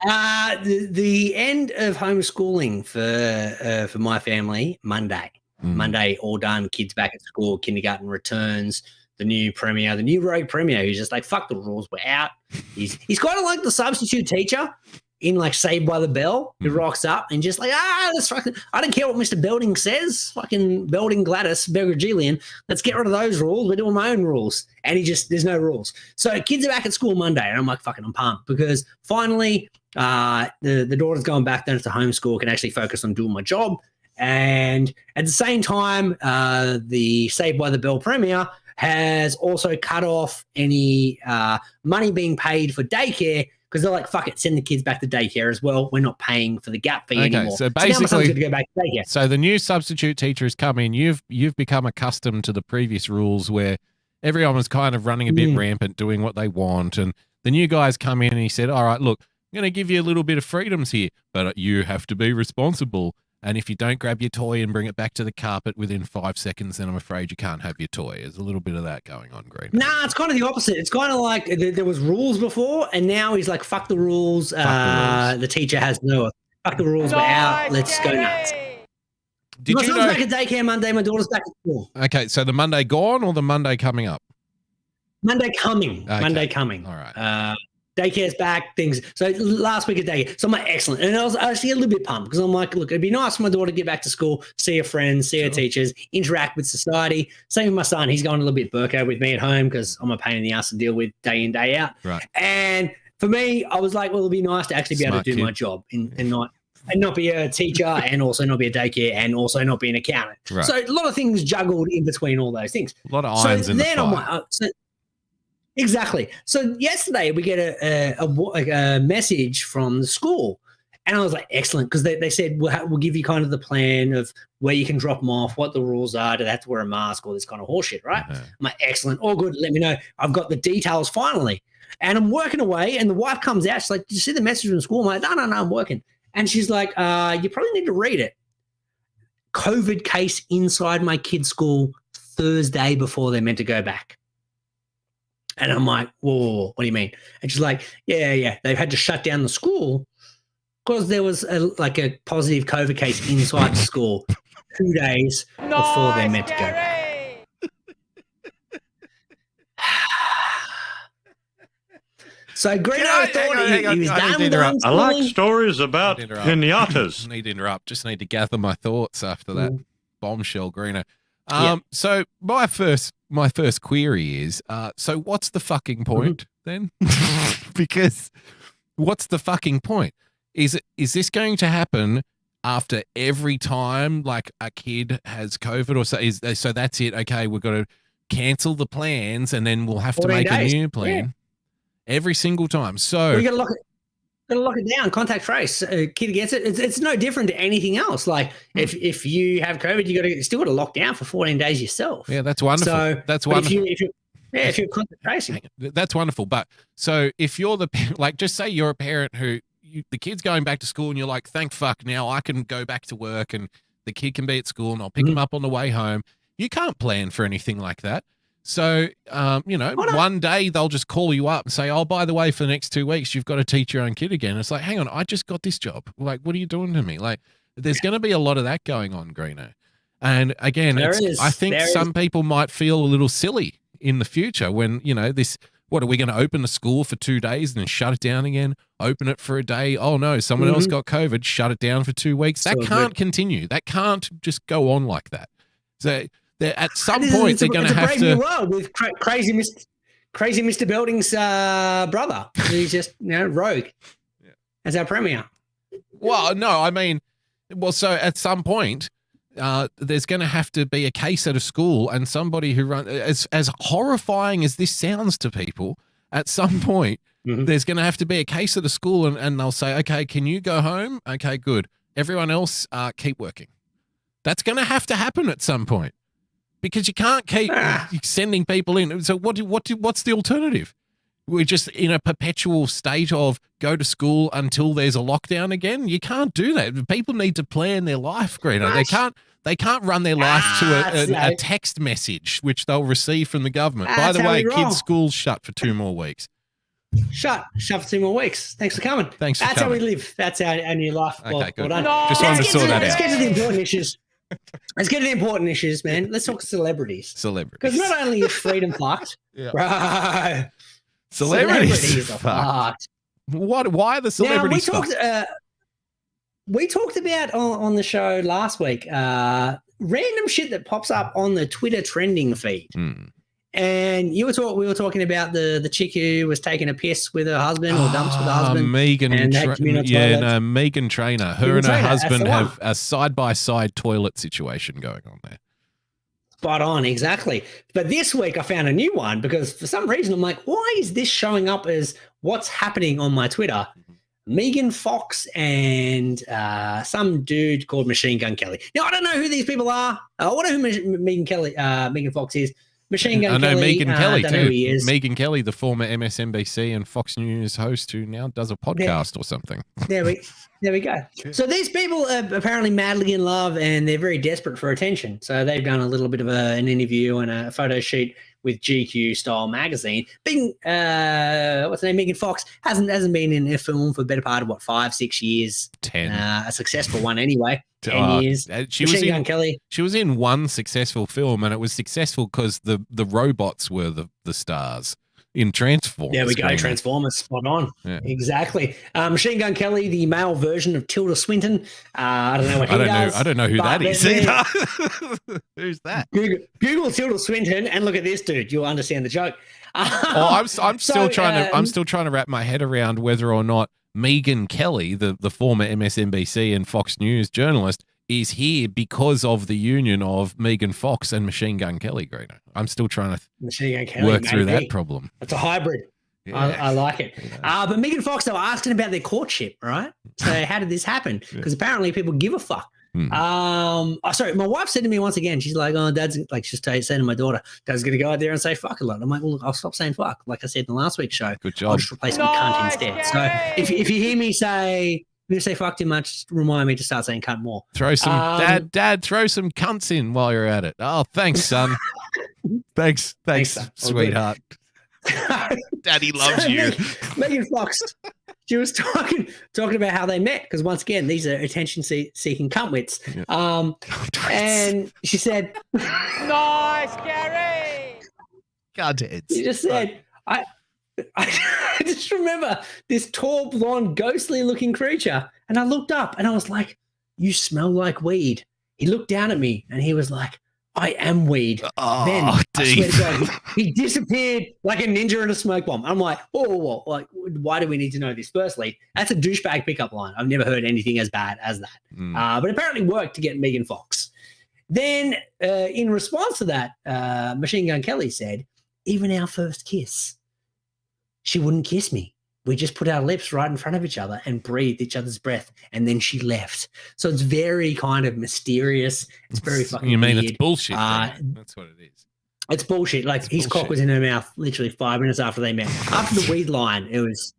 The end of homeschooling for my family, Monday. Monday, all done. Kids back at school, kindergarten returns. The new premier, the new rogue premier, who's just like, fuck the rules, we're out. He's kind of like the substitute teacher in like Saved by the Bell, who rocks up and just like, let's fucking, I don't care what Mr. Belding says, fucking Belding Gladys, Bergerian, let's get rid of those rules. We're doing my own rules. And there's no rules. So kids are back at school Monday, and I'm like, fucking, I'm pumped because finally the daughter's going back then to homeschool, can actually focus on doing my job. And at the same time, the Saved by the Bell premier has also cut off any money being paid for daycare because they're like, fuck it, send the kids back to daycare as well. We're not paying for the gap fee anymore. So now my son's basically, going to go back to daycare. so the new substitute teacher has come in. You've become accustomed to the previous rules where everyone was kind of running a bit rampant, doing what they want, and the new guy's come in and he said, all right, look, I'm going to give you a little bit of freedoms here, but you have to be responsible. And if you don't grab your toy and bring it back to the carpet within 5 seconds, then I'm afraid you can't have your toy. There's a little bit of that going on, Green. Nah, it's kind of the opposite. It's kind of like there was rules before, and now he's like, fuck the rules. The teacher has no, fuck the rules, we're out. Let's go nuts. Did my you son's know? back at daycare Monday, my daughter's back at school. Okay, so the Monday gone or the Monday coming up? Monday coming. Okay. Monday coming. All right. Daycare's back, things. So last week of daycare. So I'm like, excellent. And I was actually a little bit pumped because I'm like, look, it'd be nice for my daughter to get back to school, see her friends, see her teachers, interact with society. Same with my son. He's going a little bit Burko with me at home because I'm a pain in the ass to deal with day in, day out. Right. And for me, I was like, well, it'd be nice to actually be able to do my job and not be a teacher and also not be a daycare and also not be an accountant. Right. So a lot of things juggled in between all those things. A lot of irons in the fire. I'm like, exactly. So yesterday we get a message from the school, and I was like, excellent, because they said we'll give you kind of the plan of where you can drop them off, what the rules are, do they have to wear a mask, all this kind of horseshit, right? I'm like, excellent, all good. Let me know. I've got the details finally, and I'm working away. And the wife comes out. She's like, "Did you see the message from school?" I'm like, no, I'm working. And she's like, "You probably need to read it. COVID case inside my kid's school Thursday before they're meant to go back." And I'm like, whoa, what do you mean? And she's like, yeah. They've had to shut down the school because there was a positive COVID case inside the school 2 days before they're meant to go back. So Greeno thought he was done with homeschooling. I like stories about pinatas. Need to interrupt. Just need to gather my thoughts after that bombshell, Greeno. Yeah. So my first query is, so what's the fucking point then? Because what's the fucking point? Is this going to happen after every time like a kid has COVID or so? So that's it. Okay, we've got to cancel the plans and then we'll have to make a new plan every single time. So we got to lock it. Got to lock it down. Contact trace. Kid gets it. It's no different to anything else. Like if you have COVID, you still got to lock down for 14 days yourself. Yeah, that's wonderful. So that's wonderful. If you're contact tracing, that's wonderful. But so if you're just say you're a parent who the kid's going back to school and you're like, thank fuck, now I can go back to work and the kid can be at school and I'll pick him up on the way home. You can't plan for anything like that. So, one day they'll just call you up and say, oh, by the way, for the next 2 weeks, you've got to teach your own kid again. It's like, hang on, I just got this job. Like, what are you doing to me? Like, there's going to be a lot of that going on, Greeno. And again, I think some people might feel a little silly in the future when, what are we going to open the school for 2 days and then shut it down again? Open it for a day. Oh no, someone else got COVID, shut it down for 2 weeks. That can't continue. That can't just go on like that. So, at some point, they're going to have to. It's a brave new world with crazy Mr. Belding's brother. He's just rogue as our premier. Well, no, I mean, so at some point, there's going to have to be a case at a school, and somebody who runs as horrifying as this sounds to people, at some point, there's going to have to be a case at the school and they'll say, okay, can you go home? Okay, good. Everyone else, keep working. That's going to have to happen at some point because you can't keep sending people in. So what's the alternative? We're just in a perpetual state of go to school until there's a lockdown again. You can't do that. People need to plan their life, Greeno. They can't run their life to a text message, which they'll receive from the government. By the way, kids' schools shut for 2 more weeks. Shut for 2 more weeks. Thanks for coming. Thanks for That's coming. how we live. That's our new life. Okay, good. Well done. Just wanted to sort that Let's out. get to the important issues. Let's get to the important issues, man. Let's talk celebrities. Because not only is freedom fucked, right? Celebrities are fucked. Why are the celebrities now, fucked? We talked about on the show last week random shit that pops up on the Twitter trending feed. And we were talking about the chick who was taking a piss with her husband or dumps with her husband. Megan Trainor. Her and her husband have a side-by-side toilet situation going on there. Spot on, exactly. But this week I found a new one because for some reason I'm like, why is this showing up as what's happening on my Twitter? Megan Fox and some dude called Machine Gun Kelly. Now, I don't know who these people are. I don't know who Megan Fox is. Machine Gun Kelly. I know Megan Kelly don't too. know who he is. Megan Kelly, the former MSNBC and Fox News host who now does a podcast or something. There we go. So these people are apparently madly in love and they're very desperate for attention. So they've done a little bit of an interview and a photo shoot with GQ Style magazine. Being what's her name? Megan Fox hasn't been in a film for the better part of 5-6 years. 10. A successful one anyway. 10 years. Machine Gun Kelly. She was in one successful film, and it was successful because the robots were the stars in Transformers. There we go, Transformers, spot on. Yeah. Exactly. Machine Gun Kelly, the male version of Tilda Swinton. I don't know what he does. I don't know who that is either. Who's that? Google Tilda Swinton and look at this dude. You'll understand the joke. I'm still trying to wrap my head around whether or not Megan Kelly, the former MSNBC and Fox News journalist, is here because of the union of Megan Fox and Machine Gun Kelly, Greeno. I'm still trying to work through that problem. It's a hybrid. Yeah. I like it. Yeah. But Megan Fox, they were asking about their courtship, right? So how did this happen? Because apparently people give a fuck. Sorry, my wife said to me once again, she's like, oh, Dad's like, she's saying to my daughter, Dad's going to go out there and say fuck a lot. I'm like, well, look, I'll stop saying fuck. Like I said in the last week's show. Good job. I'll just replace my cunt instead. So if you hear me say, if you say fuck too much, remind me to start saying cunt more. Throw some, Dad, throw some cunts in while you're at it. Oh, thanks, son. thanks, sweetheart. Daddy loves you. Megan Fox. She was talking about how they met because once again, these are attention-seeking cuntwits. Yeah. And she said, "Nice, Gary." God, it's. She just said, I just remember this tall, blonde, ghostly-looking creature, and I looked up and I was like, "You smell like weed." He looked down at me and he was like, I am weed. Oh, then deep. I swear to God, he disappeared like a ninja in a smoke bomb. I'm like, whoa. Like, why do we need to know this? Firstly, that's a douchebag pickup line. I've never heard anything as bad as that. But apparently worked to get Megan Fox. Then in response to that, Machine Gun Kelly said, even our first kiss, she wouldn't kiss me. We just put our lips right in front of each other and breathed each other's breath, and then she left. So it's very kind of mysterious. It's very fucking You mean weird. it's bullshit? That's what it is. It's bullshit. Like his cock was in her mouth literally 5 minutes after they met. After the weed line, it was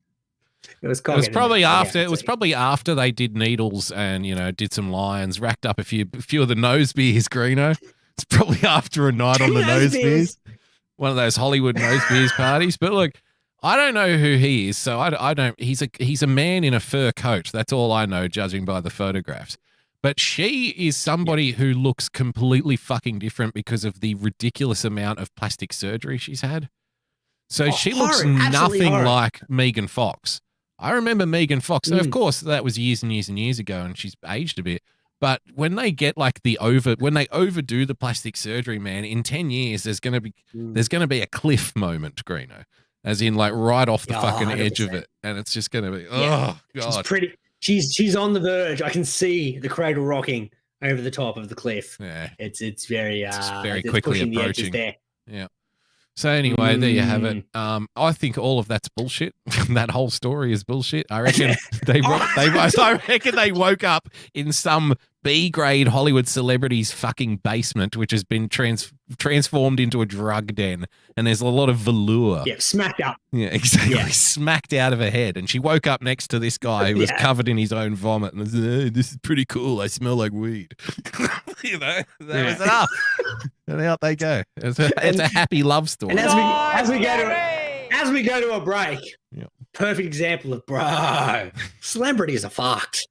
cock. It was probably after. It was probably after they did needles and did some lines, racked up a few of the nose beers. Greeno. It's probably after a night on the nose beers, one of those Hollywood nose beers parties. But look. I don't know who he is, so I don't. He's a man in a fur coat. That's all I know, judging by the photographs. But she is somebody who looks completely fucking different because of the ridiculous amount of plastic surgery she's had. So she looks nothing like Megan Fox. I remember Megan Fox. So of course, that was years and years and years ago, and she's aged a bit. But when they get like when they overdo the plastic surgery, man, in 10 years, there's gonna be a cliff moment, Greeno. As in, like, right off the fucking 100%. Edge of it. And it's just going to be, oh, God. She's on the verge. I can see the cradle rocking over the top of the cliff. Yeah. It's very quickly approaching. there. Yeah. So anyway, there you have it. I think all of that's bullshit. That whole story is bullshit. I reckon I reckon they woke up in some B-grade Hollywood celebrity's fucking basement, which has been transformed into a drug den, and there's a lot of velour. Yeah, smacked up. Yeah, exactly. Yeah. Smacked out of her head, and she woke up next to this guy who was covered in his own vomit, and was, this is pretty cool. I smell like weed. That was enough. And out they go. It's a happy love story. And as we go to a break, perfect example of bro, celebrities are fucked.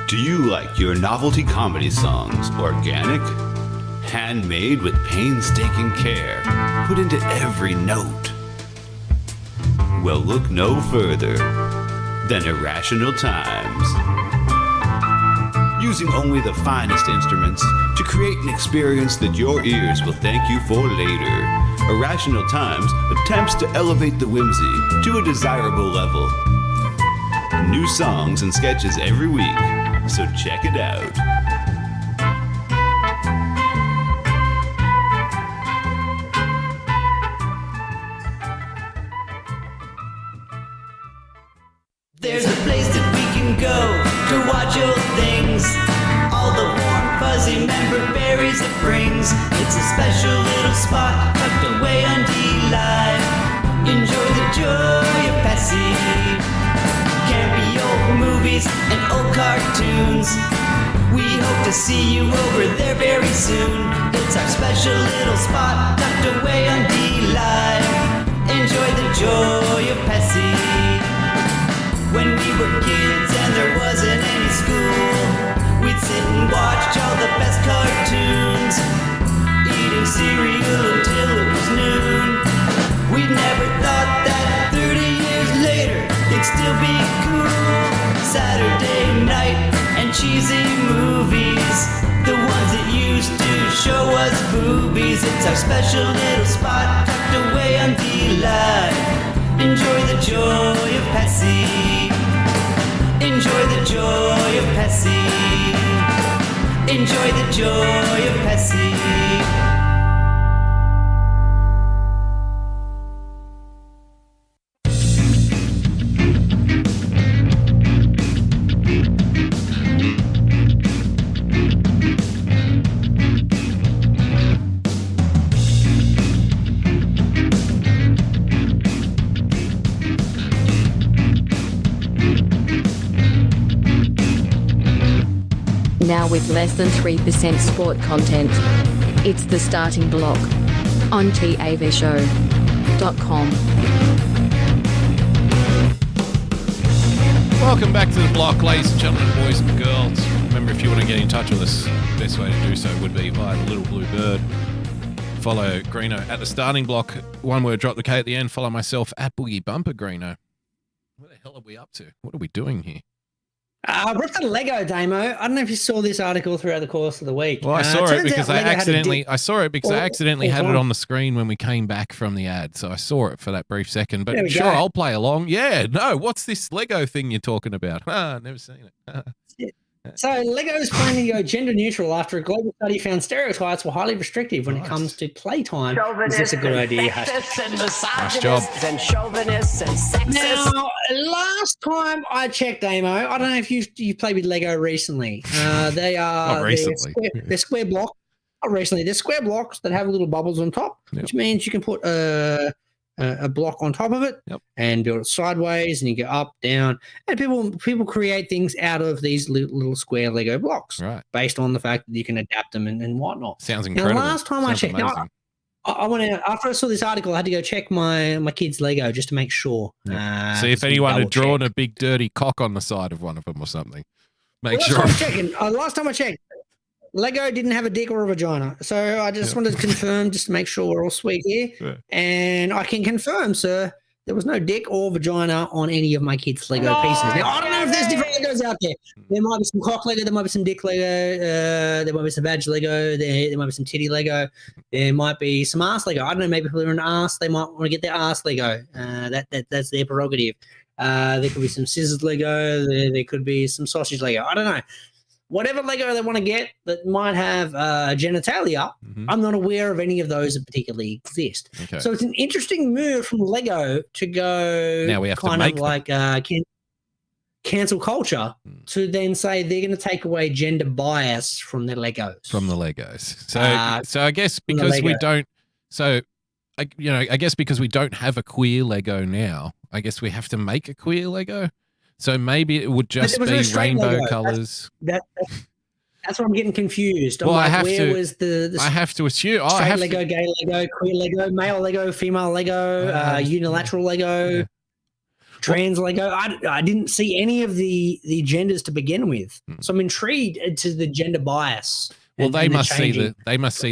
Do you like your novelty comedy songs organic? Handmade with painstaking care, put into every note? Well, look no further than Irrational Times. Using only the finest instruments to create an experience that your ears will thank you for later, Irrational Times attempts to elevate the whimsy to a desirable level. New songs and sketches every week, so check it out. There's a place that we can go to watch old things. All the warm, fuzzy member berries it brings. It's a special little spot tucked away on D-Live. Enjoy the joy of Pessy. Campy old movies and old cartoons. We hope to see you over there very soon. It's our special little spot tucked away on D-Live. Enjoy the joy of Pessy. When we were kids and there wasn't any school, we'd sit and watch all the best cartoons, eating cereal until it was noon. We never thought that 30 years later it'd still be cool. Saturday night and cheesy movies, the ones that used to show us boobies. It's our special little spot tucked away on D-Live. Enjoy the joy of Pessy. Enjoy the joy of Pessy. Enjoy the joy of Pessy. Now with less than 3% sport content. It's the starting block on TAVshow.com. Welcome back to the block, ladies and gentlemen, boys and girls. Remember, if you want to get in touch with us, the best way to do so would be via the Little Blue Bird. Follow Greeno at the starting block. One word, drop the K at the end. Follow myself at BoogieBumper Greeno. What the hell are we up to? What are we doing here? I brought the Lego demo. I don't know if you saw this article throughout the course of the week. Well, I saw it because I accidentally had it on the screen when we came back from the ad. So I saw it for that brief second. But sure, I'll play along. Yeah, no, what's this Lego thing you're talking about? Never seen it. So Lego is planning to go gender neutral after a global study found stereotypes were highly restrictive when it comes to playtime. Is this a good idea? And Nice job. and chauvinists and sexists. Now, last time I checked, Amo, I don't know if you played with Lego recently. They are Not recently. They're square blocks. Not recently. They're square blocks that have little bubbles on top, which means you can put a block on top of it and build it sideways, and you go up, down, and people create things out of these little square Lego blocks, based on the fact that you can adapt them and whatnot. Sounds incredible. Now, last time I checked, I went out, after I saw this article, I had to go check my kids' Lego just to make sure. See if anyone had drawn a big dirty cock on the side of one of them or something. Make sure. Last time I checked, Lego didn't have a dick or a vagina. So I just wanted to confirm, just to make sure we're all sweet here. Yeah. And I can confirm, sir, there was no dick or vagina on any of my kids' Lego pieces. Now, I don't know if there's different Legos out there. There might be some cock Lego, there might be some dick Lego, there might be some vag Lego, there might be some titty Lego, there might be some ass Lego. I don't know, maybe people are an ass, they might want to get their ass Lego. That's their prerogative. There could be some scissors Lego, there could be some sausage Lego. I don't know. whatever Lego they want to get that might have genitalia, I'm not aware of any of those that particularly exist. Okay. So it's an interesting move from Lego to go Now we have to kind make of like cancel culture to then say they're going to take away gender bias from their Legos. From the Legos. So I guess because we don't, I guess because we don't have a queer Lego now, I guess we have to make a queer Lego. So maybe it would just be rainbow colors. That's where I'm getting confused. Well, I have to assume. Straight Lego, gay Lego, queer Lego, male Lego, female Lego, unilateral Lego, trans Lego. I didn't see any of the genders to begin with, so I'm intrigued to the gender bias. Well, they must see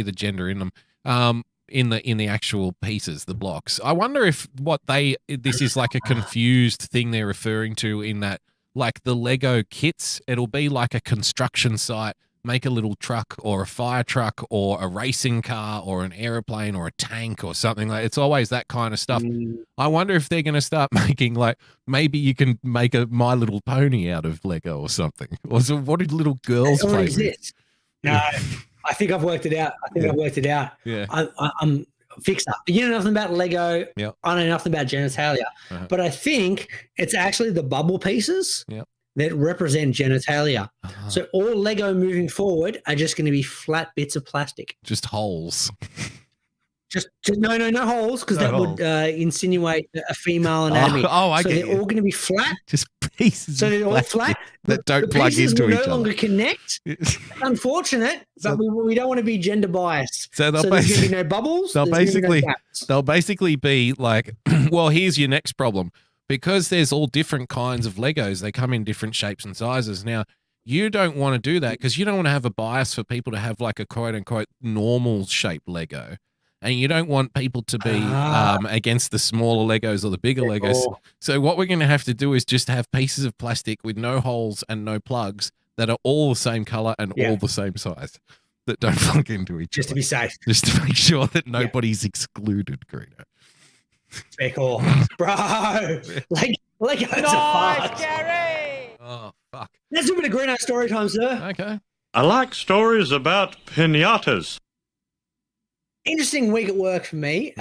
the gender in them. In the actual pieces, the blocks. I wonder if this is like a confused thing they're referring to in that, like the Lego kits, it'll be like a construction site, make a little truck or a fire truck or a racing car or an airplane or a tank or something like. It's always that kind of stuff. I wonder if they're going to start making like, maybe you can make a My Little Pony out of Lego or something. Or so what did little girls play with? No. I think I've worked it out. Yeah. I'm a fixer. You know nothing about Lego. Yep. I know nothing about genitalia. But I think it's actually the bubble pieces that represent genitalia. So all Lego moving forward are just going to be flat bits of plastic. Just holes. Just no holes, because that would insinuate a female anatomy. I so get they're you. all going to be flat. Just pieces. So they're all flat. That don't the plug pieces into will each no longer other. connect. Unfortunate, but we don't want to be gender biased. So there's going to be no bubbles. They'll basically be like, well, here's your next problem. Because there's all different kinds of Legos, they come in different shapes and sizes. Now, you don't want to do that because you don't want to have a bias for people to have like a quote unquote normal shaped Lego. And you don't want people to be against the smaller Legos or the bigger Legos. So what we're going to have to do is just have pieces of plastic with no holes and no plugs that are all the same color and all the same size that don't plug into each other. Just to be safe. Just to make sure that nobody's excluded, Greeno. Fair call. Bro. Legos are fucked. Gary! Oh, fuck. Let's do a bit of Greeno story time, sir. Okay. I like stories about pinatas. Interesting week at work for me.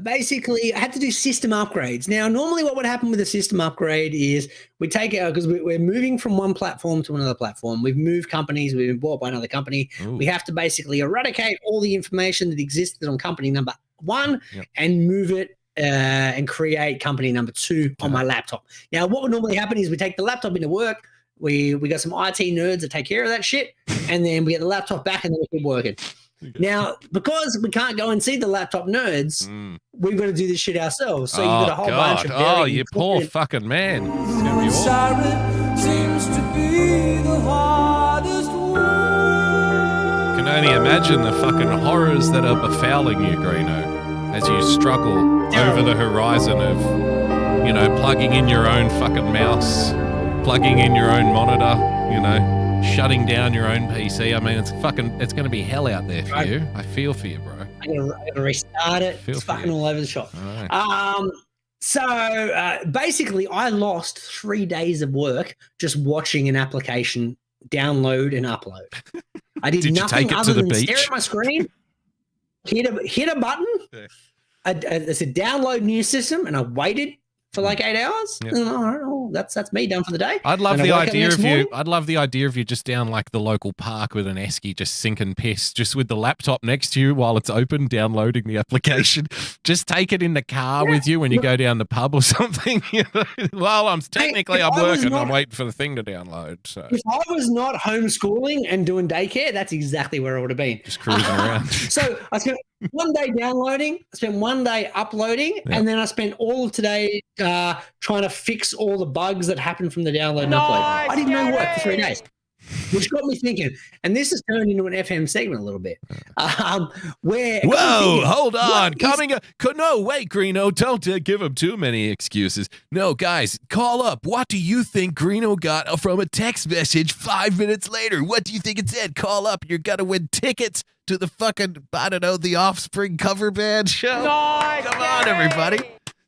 Basically, I had to do system upgrades. Now, normally what would happen with a system upgrade is we take it because we're moving from one platform to another platform. We've moved companies. We've been bought by another company. Ooh. We have to basically eradicate all the information that existed on company number one and move it and create company number two on my laptop. Now, what would normally happen is we take the laptop into work. We got some IT nerds that take care of that shit, and then we get the laptop back and then we keep working. Now, because we can't go and see the laptop nerds, we've got to do this shit ourselves. So you've got a whole bunch of you poor fucking man. It's gonna be awful. Siren seems to be the hardest word. Can only imagine the fucking horrors that are befouling you, Greeno, as you struggle over the horizon of, plugging in your own fucking mouse, plugging in your own monitor, shutting down your own PC. I mean, it's going to be hell out there for you. I feel for you, bro. I'm gonna restart it. It's fucking all over the shop. All right. So basically, I lost 3 days of work just watching an application download and upload. I did nothing other than stare at my screen, hit a button. It's a download new system, and I waited for like 8 hours. And that's me done for the day. I'd love the idea of you. I'd love the idea of you just down like the local park with an esky, just sinking piss, just with the laptop next to you while it's open, downloading the application. Just take it in the car with you when you go down the pub or something. Well, I'm working. I'm waiting for the thing to download. So if I was not homeschooling and doing daycare, that's exactly where I would have been. Just cruising around. So I spent 1 day downloading, I spent 1 day uploading, and then I spent all of today trying to fix all the bugs that happened from the download and upload. I did no work for 3 days, which got me thinking, and this has turned into an FM segment a little bit. Hold on. No, wait, Greeno, don't give him too many excuses. No, guys, call up. What do you think Greeno got from a text message 5 minutes later? What do you think it said? Call up. You're going to win tickets to the fucking, the Offspring cover band show. Come on, everybody.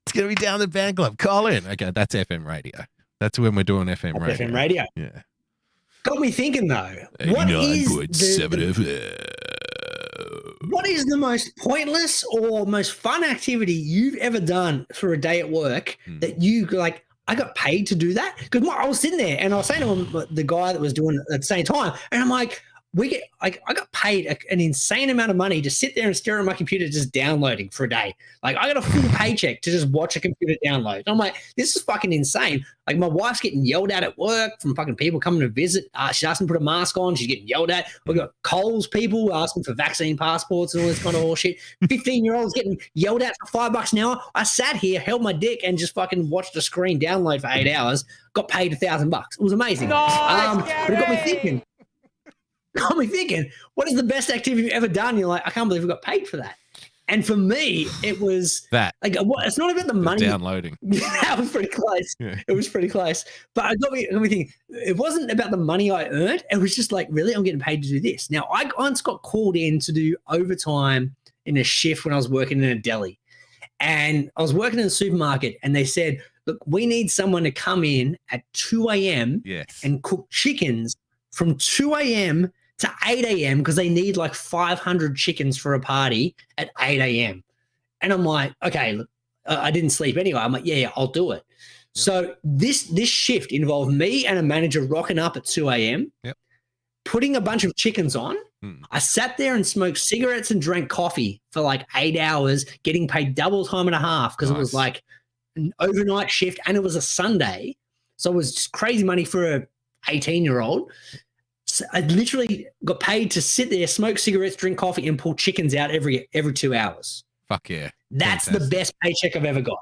It's going to be down the band club. Call in. Okay, that's FM radio. That's when we're doing FM radio. FM radio. Yeah. Got me thinking though. What is 89.7 what is the most pointless or most fun activity you've ever done for a day at work that you like? I got paid to do that because I was sitting there and I was saying to him, the guy that was doing it at the same time, and I'm like, I got paid an insane amount of money to sit there and stare at my computer just downloading for a day. Like I got a full paycheck to just watch a computer download. And I'm like, this is fucking insane. Like my wife's getting yelled at work from fucking people coming to visit. She's asking to put a mask on. She's getting yelled at. We got Coles people asking for vaccine passports and all this kind of bullshit. 15-year-olds getting yelled at for $5 an hour. I sat here, held my dick, and just fucking watched a screen download for 8 hours. Got paid $1,000. It was amazing. But it got me thinking. What is the best activity you've ever done? You're like, I can't believe we got paid for that. And for me, it was that. Like, it's not about the money. Downloading. That was pretty close. Yeah. It was pretty close. But it got me thinking, it wasn't about the money I earned. It was just like, really, I'm getting paid to do this. Now, I once got called in to do overtime in a shift when I was working in a deli. And I was working in a supermarket, and they said, look, we need someone to come in at 2 a.m. and cook chickens from 2 a.m. to 8 a.m. because they need like 500 chickens for a party at 8 a.m. And I'm like, okay, look, I didn't sleep anyway. I'm like, yeah, I'll do it. Yep. So this shift involved me and a manager rocking up at 2 a.m., putting a bunch of chickens on. I sat there and smoked cigarettes and drank coffee for like 8 hours, getting paid double time and a half because it was like an overnight shift and it was a Sunday. So it was just crazy money for a 18-year-old. So I literally got paid to sit there, smoke cigarettes, drink coffee, and pull chickens out every 2 hours. Fuck yeah. That's the best paycheck I've ever got.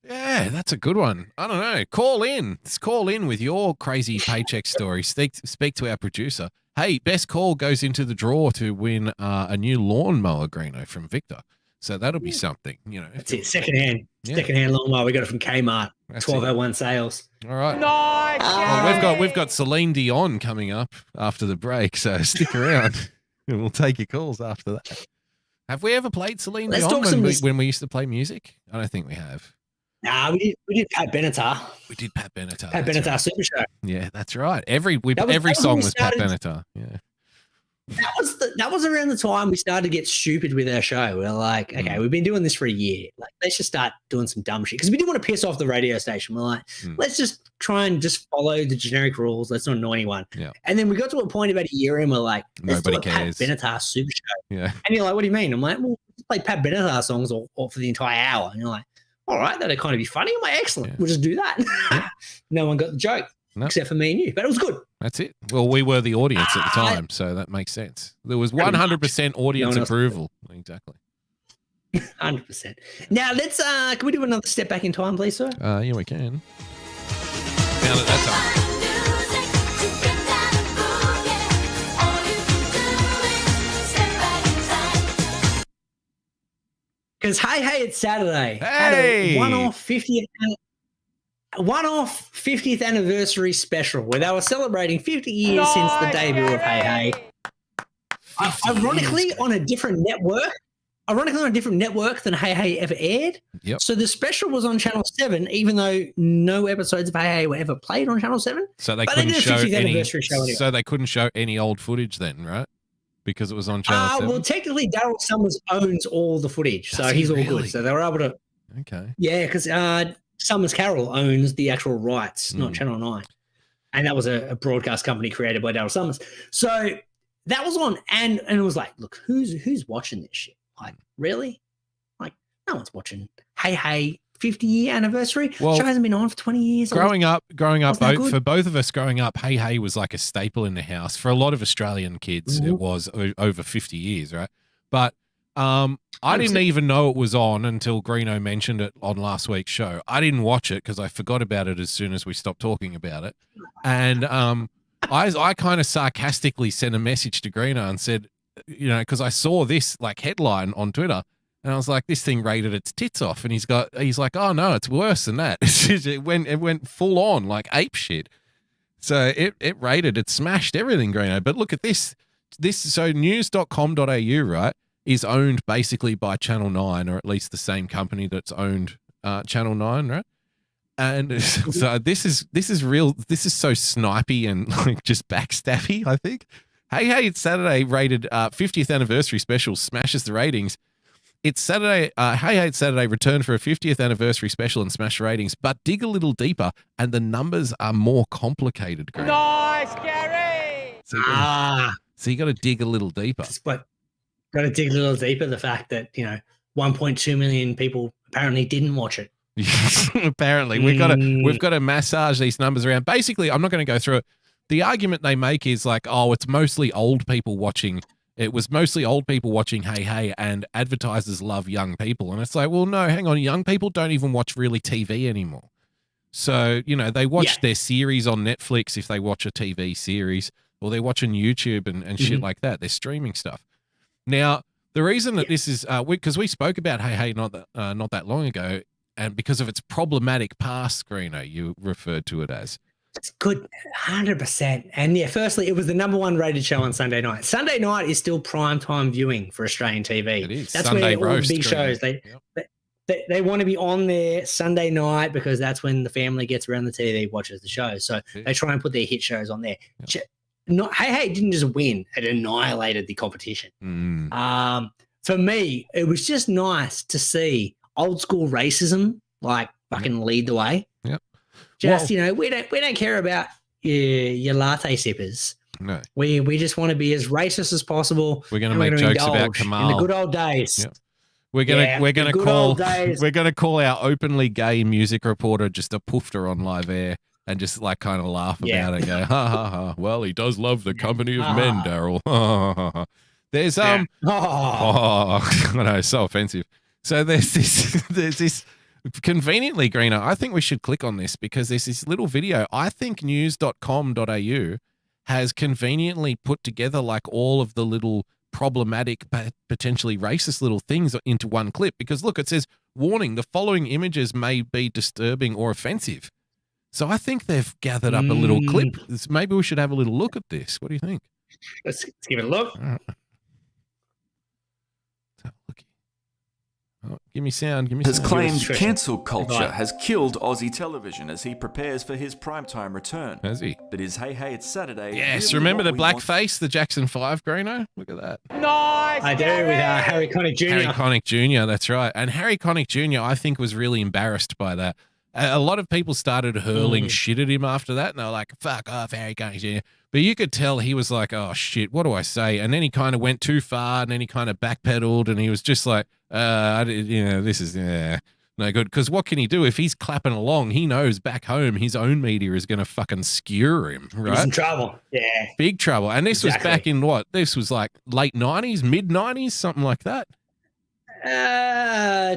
Yeah, that's a good one. I don't know. Call in. Let's call in with your crazy paycheck story. Speak to our producer. Hey, best call goes into the draw to win a new lawnmower, Greeno, from Victor. So that'll be something, you know. That's it. Secondhand lawnmower. We got it from Kmart. 1201 sales. All right. Nice. Well, we've got Celine Dion coming up after the break, so stick around and we'll take your calls after that. Have we ever played Celine Dion when we used to play music? I don't think we have. Nah, we did Pat Benatar. We did Pat Benatar. Pat Benatar right. Super Show. Yeah, that's right. Every song was Pat Benatar. Yeah. That was around the time we started to get stupid with our show. We're like, okay, we've been doing this for a year. Like, let's just start doing some dumb shit because we didn't want to piss off the radio station. We're like, let's just try and just follow the generic rules. Let's not annoy anyone. Yeah. And then we got to a point about a year in. We're like, let's nobody do a cares. Pat Benatar Super Show. Yeah. And you're like, what do you mean? I'm like, well, let's play Pat Benatar songs or for the entire hour. And you're like, all right, that'd kind of be funny. I'm like, excellent. Yeah. We'll just do that. Yeah. No one got the joke. Nope. Except for me and you, but it was good. That's it. Well, we were the audience at the time, so that makes sense. There was 100% audience approval. Exactly. 100%. Now let's can we do another step back in time, please, sir? Yeah, we can. Now that that's on. Because hey, it's Saturday. Hey, one-off 50th anniversary special where they were celebrating 50 years since the debut of Hey Hey. Ironically, on a different network than Hey Hey ever aired. Yep. So the special was on Channel 7, even though no episodes of Hey Hey were ever played on Channel 7. So they couldn't show any. So they couldn't show any old footage then, right? Because it was on Channel 7. Well, technically, Daryl Summers owns all the footage, so he's all good. So they were able to. Okay. Yeah, because Summers Carroll owns the actual rights, not Channel 9. And that was a broadcast company created by Daryl Summers. So that was on, and it was like, look, who's watching this shit? Like, really? Like, no one's watching Hey Hey 50-year anniversary. Well, show hasn't been on for 20 years. Growing up, for both of us growing up, Hey Hey was like a staple in the house. For a lot of Australian kids, it was over 50 years, right? But I didn't even know it was on until Greeno mentioned it on last week's show. I didn't watch it because I forgot about it as soon as we stopped talking about it. And I kind of sarcastically sent a message to Greeno and said, you know, because I saw this like headline on Twitter and I was like, this thing rated its tits off. And he's like, oh no, it's worse than that. it went full on like ape shit. So it smashed everything, Greeno. But look at this. So news.com.au, right, is owned basically by Channel 9, or at least the same company that's owned Channel 9, right? And so this is real. This is so snipey and like just backstabby, I think. Hey, It's Saturday rated 50th anniversary special smashes the ratings. It's Saturday. Hey, It's Saturday returned for a 50th anniversary special and smash ratings, but dig a little deeper and the numbers are more complicated. Greg. Nice, Gary. So you got to dig a little deeper. But got to dig a little deeper. The fact that 1.2 million people apparently didn't watch it. Apparently, we've got to massage these numbers around. Basically, I'm not going to go through it. The argument they make is like, oh, it's mostly old people watching. It was mostly old people watching Hey, and advertisers love young people. And it's like, well, no, hang on. Young people don't even watch really TV anymore. So, they watch their series on Netflix if they watch a TV series, or they're watching YouTube and shit like that. They're streaming stuff. Now, the reason that this is, because we spoke about Hey not that long ago, and because of its problematic past, Greeno, you referred to it as. It's good, 100%. And firstly, it was the #1 rated show on Sunday night. Sunday night is still prime time viewing for Australian TV. It is. That's Sunday where all roast, the big shows, they want to be on there Sunday night because that's when the family gets around the TV, watches the show. So they try and put their hit shows on there. Hey didn't just win. It annihilated the competition. For me, it was just nice to see old school racism fucking lead the way. Yep. Just we don't care about your latte sippers. No. We just want to be as racist as possible. We're going to make jokes about Kamal in the good old days. Yep. We're gonna call our openly gay music reporter just a poofter on live air and just kind of laugh about it and go, ha ha ha. Well, he does love the company of men, Daryl. There's I know, so offensive. So there's this conveniently, Greeno, I think we should click on this because there's this little video. I think news.com.au has conveniently put together all of the little problematic, potentially racist little things into one clip. Because look, it says, warning, the following images may be disturbing or offensive. So I think they've gathered up a little clip. Maybe we should have a little look at this. What do you think? Let's give it a look. All right. Oh, give me sound. Has claimed cancel culture has killed Aussie television as he prepares for his primetime return. Has he? But is Hey It's Saturday? Yes, really remember the what we want? blackface, the Jackson 5, Greeno? Look at that. Nice. I do with Harry Connick Jr. Harry Connick Jr., that's right. And Harry Connick Jr., I think, was really embarrassed by that. A lot of people started hurling shit at him after that, and they were like, fuck off, Harry Connick Jr. But you could tell he was like, oh, shit, what do I say? And then he kind of went too far, and then he kind of backpedaled, and he was just like, this is no good. Because what can he do? If he's clapping along, he knows back home his own media is going to fucking skewer him, right? He's in trouble. Yeah. Big trouble. And this was back in what? This was like late 90s, mid 90s, something like that?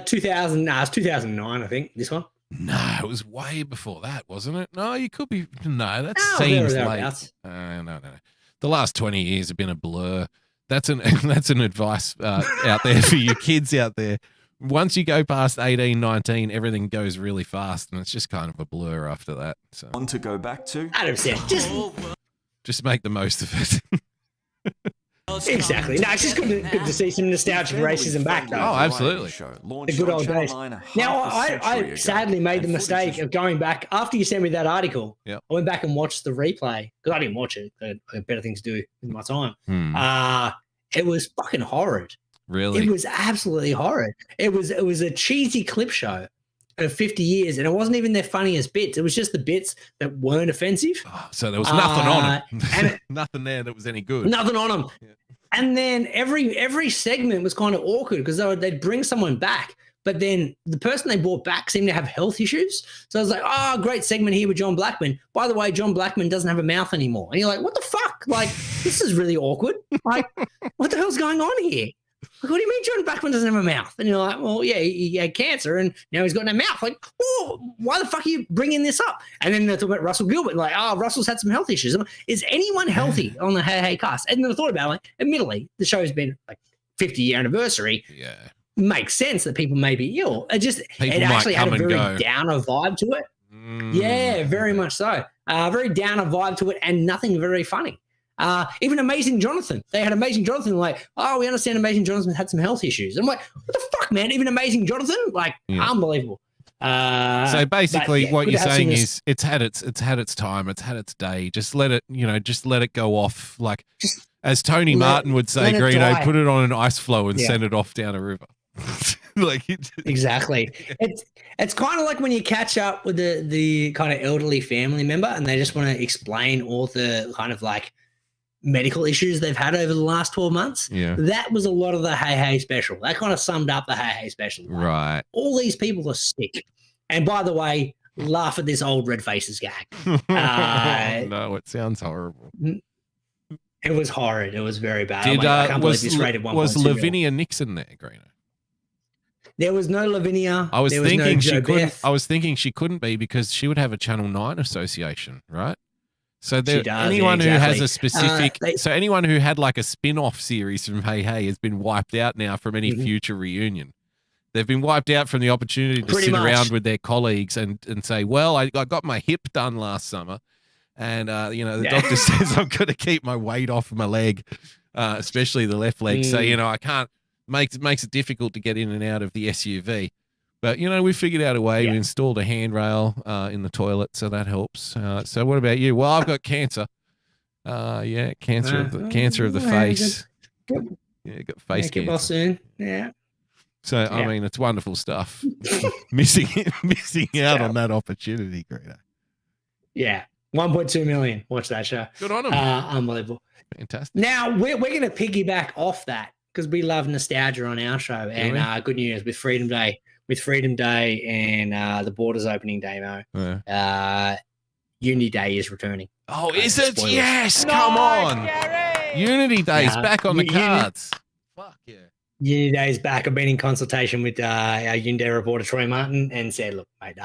2000, it's 2009, I think, this one. No, it was way before that, wasn't it? No, you could be. No, that seems late. No. The last 20 years have been a blur. That's an advice out there for you kids out there. Once you go past 18, 19, everything goes really fast, and it's just kind of a blur after that. So Want to go back to? 100%. Just make the most of it. Exactly. No, it's just good to see some nostalgic racism back, though. Oh, absolutely. The good old days. Now, I sadly made the mistake of going back after you sent me that article. Yep. I went back and watched the replay because I didn't watch it. I had better things to do with my time. It was fucking horrid. Really? It was absolutely horrid. It was a cheesy clip show of 50 years, and it wasn't even their funniest bits. It was just the bits that weren't offensive. Oh, so there was nothing on them. And nothing there that was any good. Nothing on them. Yeah. And then every segment was kind of awkward because they'd bring someone back, but then the person they brought back seemed to have health issues. So I was like, oh, great segment here with John Blackman. By the way, John Blackman doesn't have a mouth anymore. And you're like, what the fuck? Like, this is really awkward. Like, what the hell's going on here? Like, what do you mean John Blackman doesn't have a mouth? And you're like, well, yeah, he had cancer and now he's got no mouth. Like, oh, why the fuck are you bringing this up? And then they talk about Russell Gilbert, like, oh, Russell's had some health issues. Is anyone healthy on the Hey cast? And then I thought about it, like, admittedly, the show's been like 50-year anniversary. Yeah. Makes sense that people may be ill. It actually had a very downer vibe to it. Yeah, very much so. Very downer vibe to it and nothing very funny. Even Amazing Jonathan. They had Amazing Jonathan like, oh, we understand Amazing Jonathan had some health issues. I'm like, what the fuck, man? Even Amazing Jonathan? Like, unbelievable. So basically, what good you're to have saying some is it's had its time, it's had its day. Just let it go off. Like as Tony Martin would say, let it Greeno, die. put it on an ice floe and Yeah. send it off down a river. Like Exactly. It's kind of like when you catch up with the kind of elderly family member and they just want to explain all the kind of like medical issues they've had over the last 12 months. Yeah. That was a lot of the Hey Hey special. That kind of summed up the Hey Hey special. Like, right. all these people are sick. And by the way, laugh at this old red faces gag. No, it sounds horrible. It was horrid. It was very bad. Did, I can't believe this rated 1.2 was mil. Lavinia Nixon there, Greeno? There was no Lavinia. I was there thinking was no she Jo couldn't. Beth. I was thinking she couldn't be because she would have a Channel 9 association, right? So there, does, anyone yeah, who has exactly. a specific, so anyone who had like a spin-off series from Hey Hey has been wiped out now from any future reunion. They've been wiped out from the opportunity to Pretty sit much. around with their colleagues and say, well, I got my hip done last summer. And, the doctor says I've got to keep my weight off my leg, especially the left leg. So, I can't, makes it difficult to get in and out of the SUV. But, we figured out a way. We installed a handrail in the toilet, so that helps. So what about you? Well, I've got cancer. Cancer of the face. Got face Get well cancer. soon. Yeah. So, I mean, it's wonderful stuff. missing out on that opportunity, Greeno. Yeah. 1.2 million. Watch that show. Good on them. Unbelievable. Fantastic. Now, we're going to piggyback off that because we love nostalgia on our show. And good news with Freedom Day. With Freedom Day and the Borders opening day, Unity Day is returning. Oh, is it? Spoilers. Yes, come on. Unity Day's back on the cards. Fuck yeah. Unity Day is back. I've been in consultation with our Unity reporter, Troy Martin, and said, look, mate,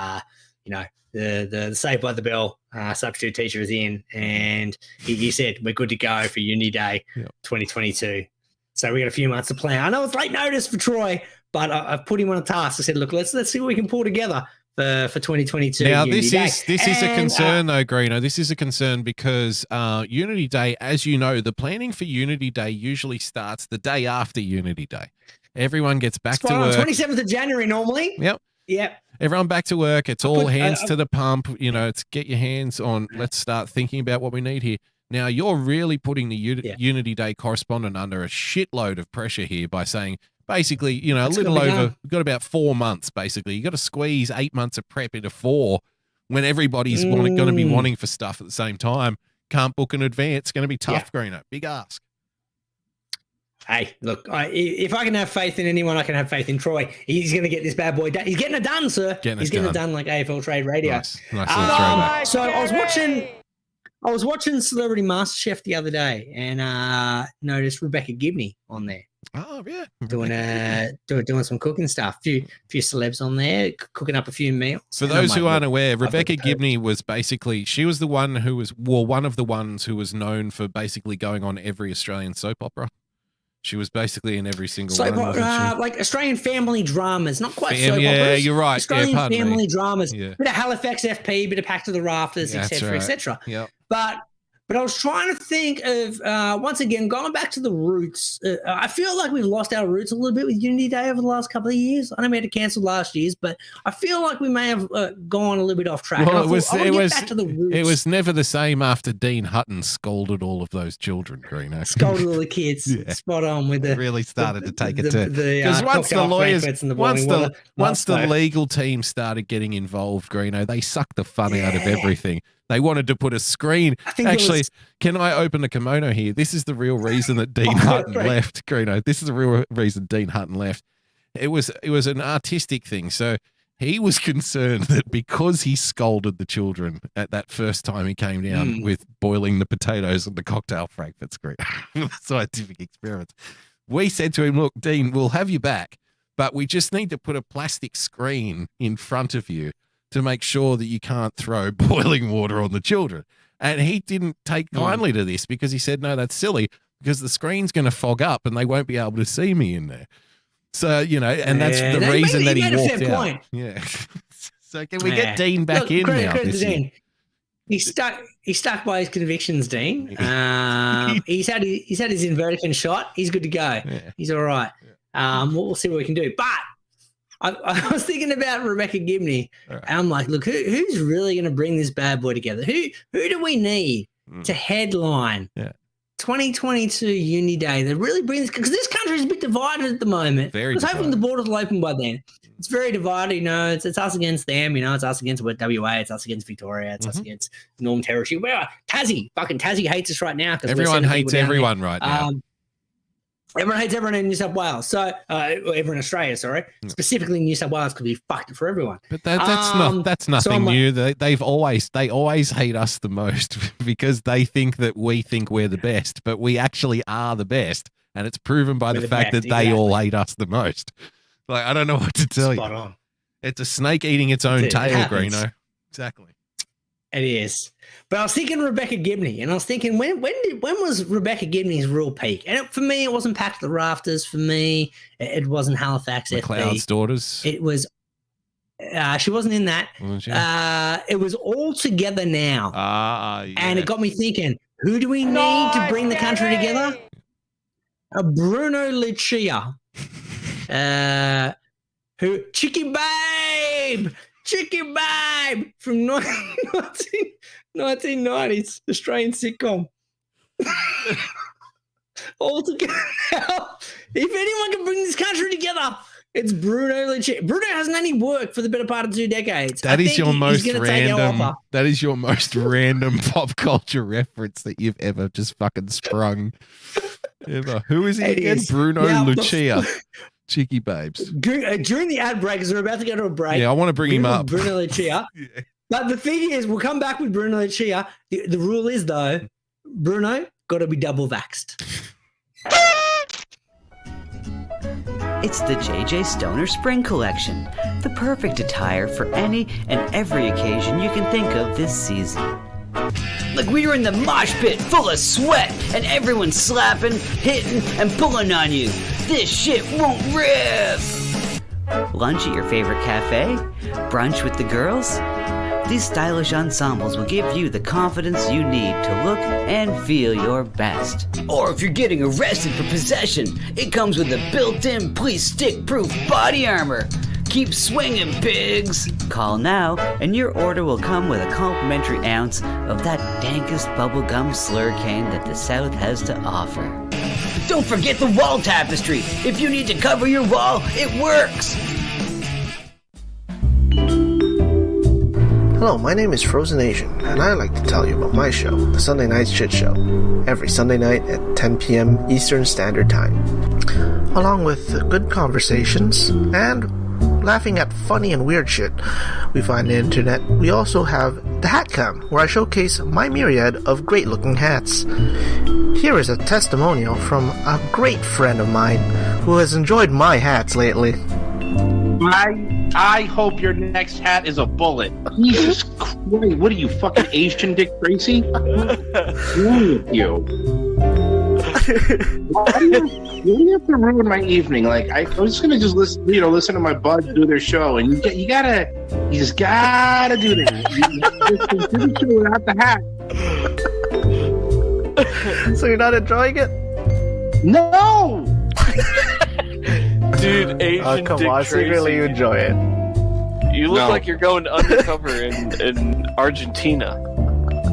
the Saved by the Bell substitute teacher is in, and he said we're good to go for Unity Day 2022. So we got a few months to plan. I know it's late notice for Troy, but I've put him on a task. I said, look, let's see what we can pull together for 2022. Now, Unity this Day. is a concern, though, Greeno. This is a concern because Unity Day, as you know, the planning for Unity Day usually starts the day after Unity Day. Everyone gets back to work. 27th of January normally. Yep. Everyone back to work. It's all hands to the pump. It's get your hands on. Let's start thinking about what we need here. Now, you're really putting the Unity Day correspondent under a shitload of pressure here by saying, basically, a little over, we've got about 4 months, basically. You got to squeeze 8 months of prep into 4 when everybody's going to be wanting for stuff at the same time. Can't book in advance. It's going to be tough, Greeno. Big ask. Hey, look, if I can have faith in anyone, I can have faith in Troy. He's going to get this bad boy done. He's getting it done, sir. He's getting it done like AFL Trade Radio. Nice little throwback. So I was watching Celebrity MasterChef the other day and noticed Rebecca Gibney on there. Oh yeah, doing some cooking stuff. Few celebs on there cooking up a few meals. For those who aren't aware, Rebecca Gibney was basically the one who was one of the ones who was known for basically going on every Australian soap opera. She was basically in every single one. Like Australian family dramas, not quite soap yeah, operas. you're right. Australian pardon family me. dramas. Yeah. Bit of Halifax FP, bit of Pack to the Rafters, etc., etc. Yep. But I was trying to think of, once again, going back to the roots. I feel like we've lost our roots a little bit with Unity Day over the last couple of years. I know we had to cancel last year's, but I feel like we may have gone a little bit off track. Well, back to the roots. It was never the same after Dean Hutton scolded all of those children, Greeno. Scolded all the kids. Spot on with the... really started to take it to... Because once the lawyers... Once the legal team started getting involved, Greeno, they sucked the fun out of everything. They wanted to put a screen. Actually, can I open a kimono here? This is the real reason that Dean Hutton left, Greeno. This is the real reason Dean Hutton left. It was an artistic thing. So he was concerned that because he scolded the children at that first time he came down with boiling the potatoes and the cocktail fragments, Greeno, scientific experiments, we said to him, look, Dean, we'll have you back, but we just need to put a plastic screen in front of you to make sure that you can't throw boiling water on the children. And he didn't take kindly to this because he said, no, that's silly because the screen's going to fog up and they won't be able to see me in there. So, and that's the reason that he walked out. Point. Yeah. So can we get Dean back in now? Dean. He's stuck by his convictions, Dean. He's had his inversion shot. He's good to go. Yeah. He's all right. We'll see what we can do. But I was thinking about Rebecca Gibney. Right. And I'm like, look, who's really going to bring this bad boy together? Who do we need to headline 2022 Uni Day that really brings, because this country is a bit divided at the moment. Very because hoping divided. the borders will open by then. It's very divided, you know. It's us against them, you know. It's us against WA. It's us against Victoria. It's us against Northern Territory. Well, Tassie hates us right now. Everyone hates everyone right now. Everyone hates everyone in New South Wales. So, everyone in Australia, sorry. Specifically New South Wales, because we fucked it for everyone. But that's nothing new. They always hate us the most because they think that we think we're the best, but we actually are the best, and it's proven by the fact that they all hate us the most. Like, I don't know what to tell Spot you. on. It's a snake eating its own tail, happens. Greeno. Exactly. It is. But I was thinking Rebecca Gibney, and I was thinking, when was Rebecca Gibney's real peak? And for me, it wasn't Packed to the Rafters. For me, it wasn't Halifax FB. McLeod's Daughters. It was. She wasn't in that. Wasn't she? It was All Together Now. Yeah. And it got me thinking, who do we need to bring the country together? Bruno Lucia. Who? Chicky Babe from 1990s Australian sitcom. All together now. If anyone can bring this country together, it's Bruno Lucia. Bruno hasn't any work for the better part of 2 decades. That is your most random. That is your most random pop culture reference that you've ever just fucking sprung. Ever. Who is he again? Bruno Lucia. Cheeky babes. During the ad break, as we're about to go to a break. Yeah, I want to bring him up. Bruno Lucia. Yeah. But the thing is, we'll come back with Bruno Lucia. The rule is, though, Bruno got to be double vaxxed. It's the JJ Stoner Spring Collection, the perfect attire for any and every occasion you can think of this season. Like we were in the mosh pit full of sweat and everyone's slapping, hitting, and pulling on you. This shit won't rip! Lunch at your favorite cafe? Brunch with the girls? These stylish ensembles will give you the confidence you need to look and feel your best. Or if you're getting arrested for possession, it comes with a built-in police stick-proof body armor. Keep swinging, pigs! Call now, and your order will come with a complimentary ounce of that dankest bubblegum slurricane that the South has to offer. Don't forget the wall tapestry! If you need to cover your wall, it works! Hello, my name is Frozen Asian, and I'd like to tell you about my show, The Sunday Night Shit Show, every Sunday night at 10 p.m. Eastern Standard Time. Along with good conversations and laughing at funny and weird shit we find on the internet, we also have the Hat Cam, where I showcase my myriad of great-looking hats. Here is a testimonial from a great friend of mine who has enjoyed my hats lately. I hope your next hat is a bullet. Jesus Christ, what are you, fucking Asian Dick Tracy? What's wrong with you? Why do you have to ruin my evening? Like, I was just gonna listen to my buds do their show, and you just gotta do that. You do the show without the hat. So you're not enjoying it? No! Dude, Asian come Dick on, Tracy. secretly you enjoy it. You look like you're going undercover in Argentina,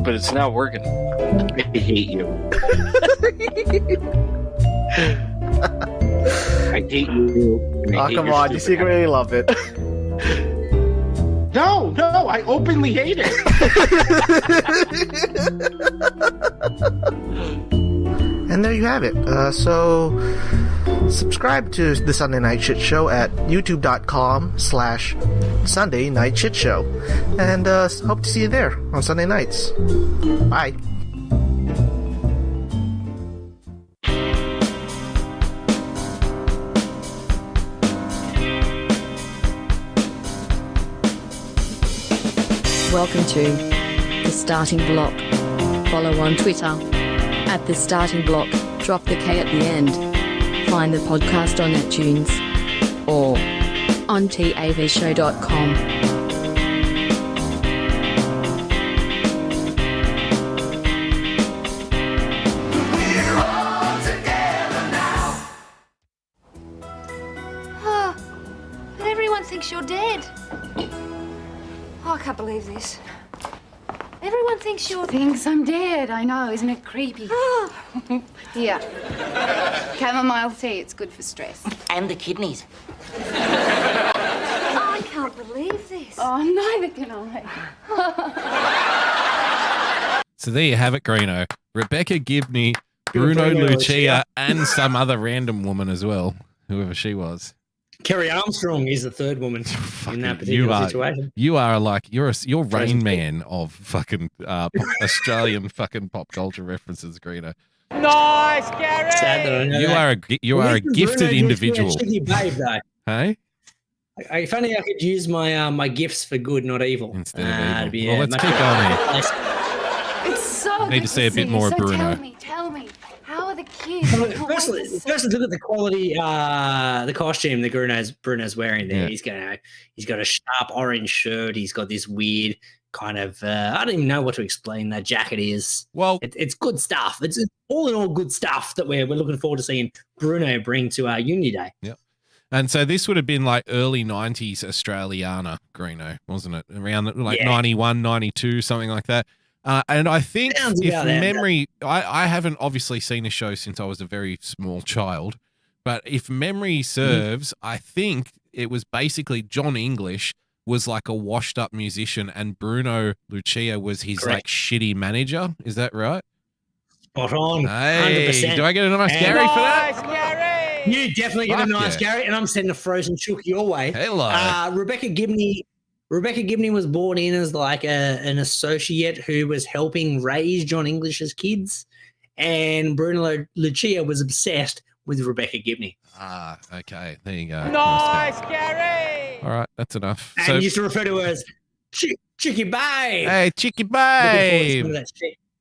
but it's not working. I hate you. I hate you. Oh, come on, you secretly love it. No, I openly hate it. And there you have it. So subscribe to the Sunday Night Shit Show at youtube.com/Sunday Night Shit Show. And hope to see you there on Sunday nights. Bye. Welcome to The Starting Block. Follow on Twitter at The Starting Block. Drop the K at the end. Find the podcast on iTunes or on tavshow.com. Everyone thinks I'm dead. I know, isn't it creepy? Here. Chamomile tea, it's good for stress. And the kidneys. I can't believe this. Oh, neither can I. So there you have it, Greeno. Rebecca Gibney, Bruno Lucia, and some other random woman as well, whoever she was. Kerry Armstrong is the third woman in that particular situation. You are like you're Rain Man of fucking Australian fucking pop culture references, Greeno. Nice, Gary. You are a gifted individual. Babe, though. Hey. If only I could use my my gifts for good, not evil. Instead of evil. Well, let's keep going here. It's so Need to see a bit more of Bruno. Tell me, how are the kids? Firstly, look at the quality, the costume that Bruno's wearing there. Yeah. He's got a sharp orange shirt. He's got this weird kind of I don't even know what to explain that jacket is. Well, it's good stuff. It's all in all good stuff that we're looking forward to seeing Bruno bring to our Uni Day. Yep. And so this would have been like early 90s Australiana, Greeno, wasn't it? Around like 91, 92, something like that. And I think I haven't obviously seen a show since I was a very small child, but if memory serves, I think it was basically John English was like a washed up musician and Bruno Lucia was his like shitty manager. Is that right? Spot on. Hey, 100%. do I get a nice Gary for that? Gary! You definitely get a nice Gary, and I'm sending a frozen chook your way. Hello. Rebecca Gibney was brought in as like an associate who was helping raise John English's kids, and Bruno Lucia was obsessed with Rebecca Gibney. Ah, okay. There you go. Nice, Gary! All right, that's enough. And used to refer to her as Chicky Babe. Hey, Chicky Babe.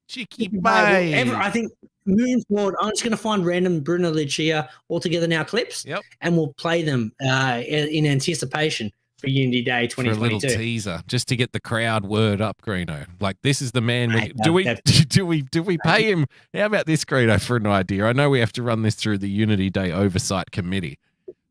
Chicky Babe. I think moving forward, I'm just going to find random Bruno Lucia altogether now clips, and we'll play them in anticipation for Unity Day 2022. For a little teaser, just to get the crowd word up, Greeno. Like, this is the man. Do we pay him? How about this, Greeno, for an idea? I know we have to run this through the Unity Day Oversight Committee.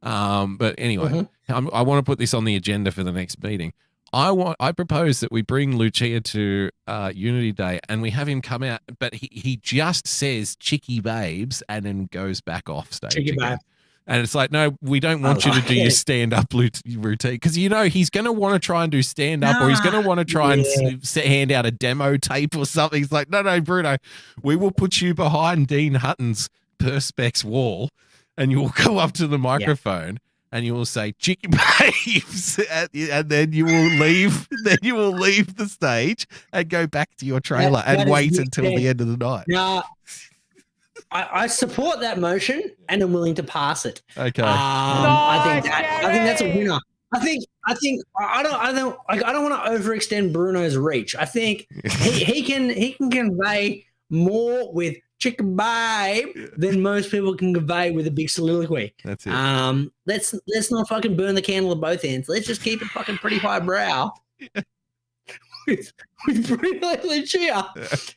But anyway, I want to put this on the agenda for the next meeting. I propose that we bring Lucia to Unity Day and we have him come out, but he just says Chicky Babes and then goes back off stage. Chicky Babe. And it's like, no, we don't want you to do your stand-up routine because, you know, he's going to want to try and do stand-up or he's going to want to try and hand out a demo tape or something. He's like, no, Bruno, we will put you behind Dean Hutton's Perspex wall and you will go up to the microphone and you will say Chicky Babes and then you will leave. Then you will leave the stage and go back to your trailer and wait until the end of the night. Now, I support that motion and I'm willing to pass it. Okay. I think that's a winner. I don't want to overextend Bruno's reach. I think he can convey more with Chicken Babe than most people can convey with a big soliloquy. That's it. Let's not fucking burn the candle at both ends. Let's just keep it fucking pretty high brow. With Bruno Lucia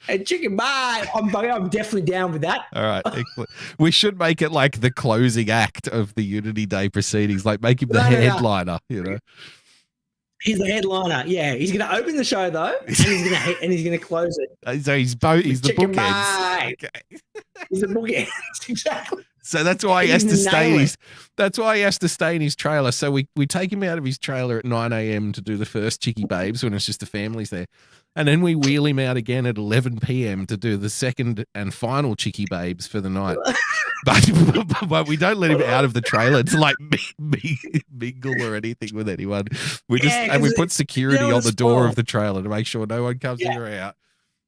and Chicken Babe. I'm definitely down with that. All right, excellent. We should make it like the closing act of the Unity Day proceedings. Like make him the headliner. You know, he's the headliner. Yeah, he's going to open the show though, and he's going to close it. So he's the bookends. Okay. He's the bookends. Exactly. So that's why he has to stay in his. That's why he has to stay in his trailer. So we take him out of his trailer at 9 a.m. to do the first Chicky Babes when it's just the families there, and then we wheel him out again at 11 p.m. to do the second and final Chicky Babes for the night. But we don't let him out of the trailer to like mingle or anything with anyone. We just we put security on the door of the trailer to make sure no one comes in or out.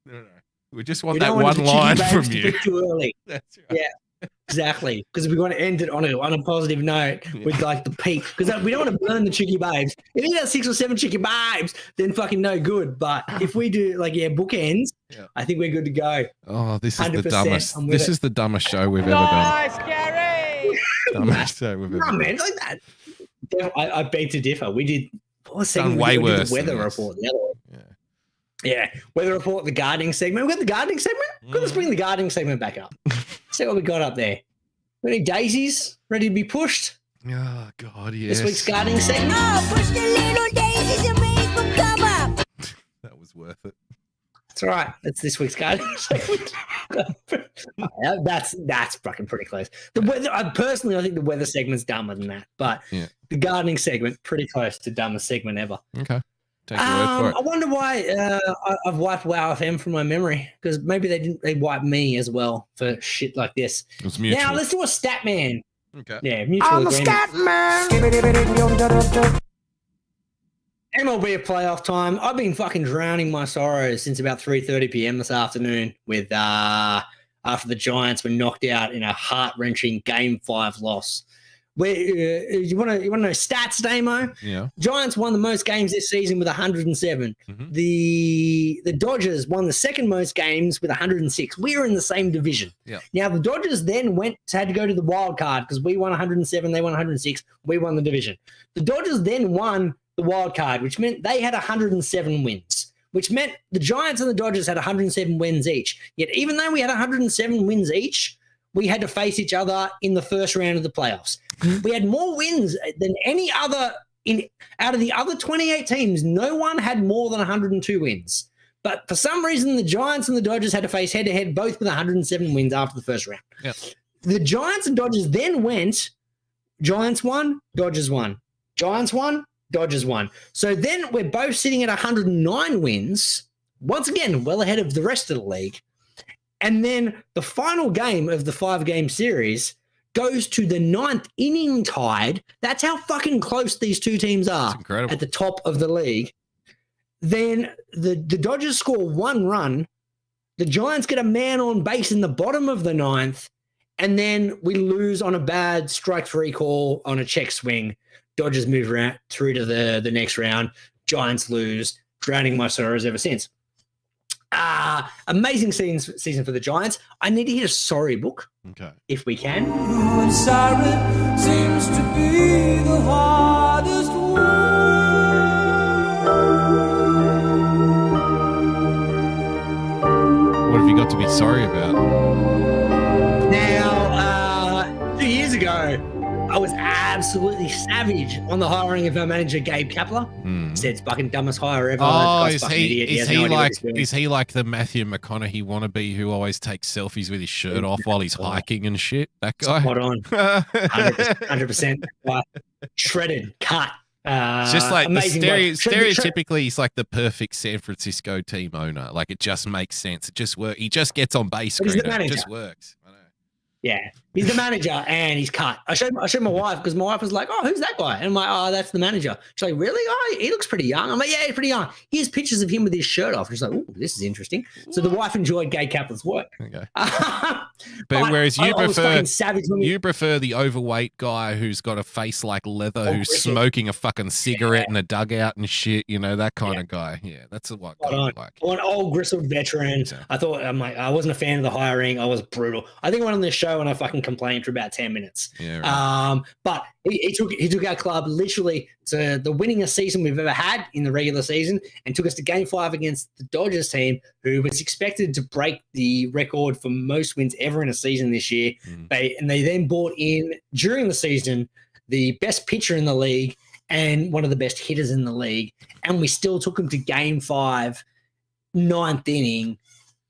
No. We just want that one line from you. Too early. That's right. Yeah. Exactly, because we want to end it on a positive note with like the peak. Because we don't want to burn the Chicky Babes. If he does 6 or 7 Chicky Babes, then fucking no good. But if we do bookends, I think we're good to go. Oh, this is the dumbest. This is the dumbest show we've ever done. Nice, Gary. Dumbest show we've ever done. Man, like that. I beg to differ. We did way worse. The weather report. The other one. Yeah, weather report, the gardening segment. We've got the gardening segment. Let's bring the gardening segment back up. See what we got up there. Any daisies ready to be pushed? Oh, God, yes. This week's gardening segment. Oh, push the little daisies and make them come up. That was worth it. It's all right. That's this week's gardening segment. That's fucking pretty close. The weather, personally, I think the weather segment's dumber than that, but the gardening segment pretty close to dumbest segment ever. Okay, take your word for it. I wonder why I've wiped WoW FM from my memory, because maybe they wiped me as well for shit like this. It was mutual. Now let's do a stat man. Okay. Yeah, mutual I'm a agreement. stat man. MLB playoff time. I've been fucking drowning my sorrows since about 3:30 p.m. this afternoon with after the Giants were knocked out in a heart-wrenching Game 5 loss. Where you want to know stats, Damo? Yeah. Giants won the most games this season with 107. The Dodgers won the second most games with 106. We're in the same division. Yeah. Now the Dodgers then had to go to the wild card because we won 107, they won 106. We won the division. The Dodgers then won the wild card, which meant they had 107 wins, which meant the Giants and the Dodgers had 107 wins each. Yet even though we had 107 wins each, we had to face each other in the first round of the playoffs. We had more wins than any other out of the other 28 teams. No one had more than 102 wins. But for some reason, the Giants and the Dodgers had to face head-to-head, both with 107 wins after the first round. Yep. The Giants and Dodgers then went, Giants won, Dodgers won. Giants won, Dodgers won. So then we're both sitting at 109 wins, once again, well ahead of the rest of the league. And then the final game of the 5-game series goes to the 9th inning tied. That's how fucking close these two teams are at the top of the league. Then the Dodgers score 1 run. The Giants get a man on base in the bottom of the 9th. And then we lose on a bad strike 3 call on a check swing. Dodgers move around through to the next round. Giants lose, drowning my sorrows ever since. Amazing season for the Giants. I need to hit a sorry book, if we can. And sorry seems to be the hardest word. What have you got to be sorry about? Now, 2 years ago, I was absolutely savage on the hiring of our manager, Gabe Kapler. Said it's fucking dumbest hire ever. Oh, That guy's fucking idiot. Has no idea what he's doing. is he like the Matthew McConaughey wannabe who always takes selfies with his shirt off while he's hiking and shit? That guy? Spot on. 100%. Shredded, cut. It's just like amazing stereotypically, he's like the perfect San Francisco team owner. Like it just makes sense. It just works. He just gets on base. But he's the It manager. just works. I know. Yeah, he's the manager and he's cut. I showed my wife because my wife was like, "Oh, who's that guy?" And I'm like, "Oh, that's the manager." She's like, "Really? Oh, he looks pretty young." I'm like, "Yeah, he's pretty young." Here's pictures of him with his shirt off. She's like, "Oh, this is interesting." So the wife enjoyed Gabe Kapler's work. Okay. But whereas I was fucking savage when you prefer the overweight guy who's got a face like leather, who's smoking a fucking cigarette in a dugout and shit, you know, that kind of guy. Yeah, that's what I like. An old gristled veteran. I thought I wasn't a fan of the hiring. I was brutal. I think I went on this show and I fucking complained for about 10 minutes. Yeah, right. But he took our club literally to the winningest season we've ever had in the regular season and took us to Game 5 against the Dodgers team, who was expected to break the record for most wins ever in a season this year. They then brought in during the season the best pitcher in the league and one of the best hitters in the league, and we still took them to Game 5, 9th inning.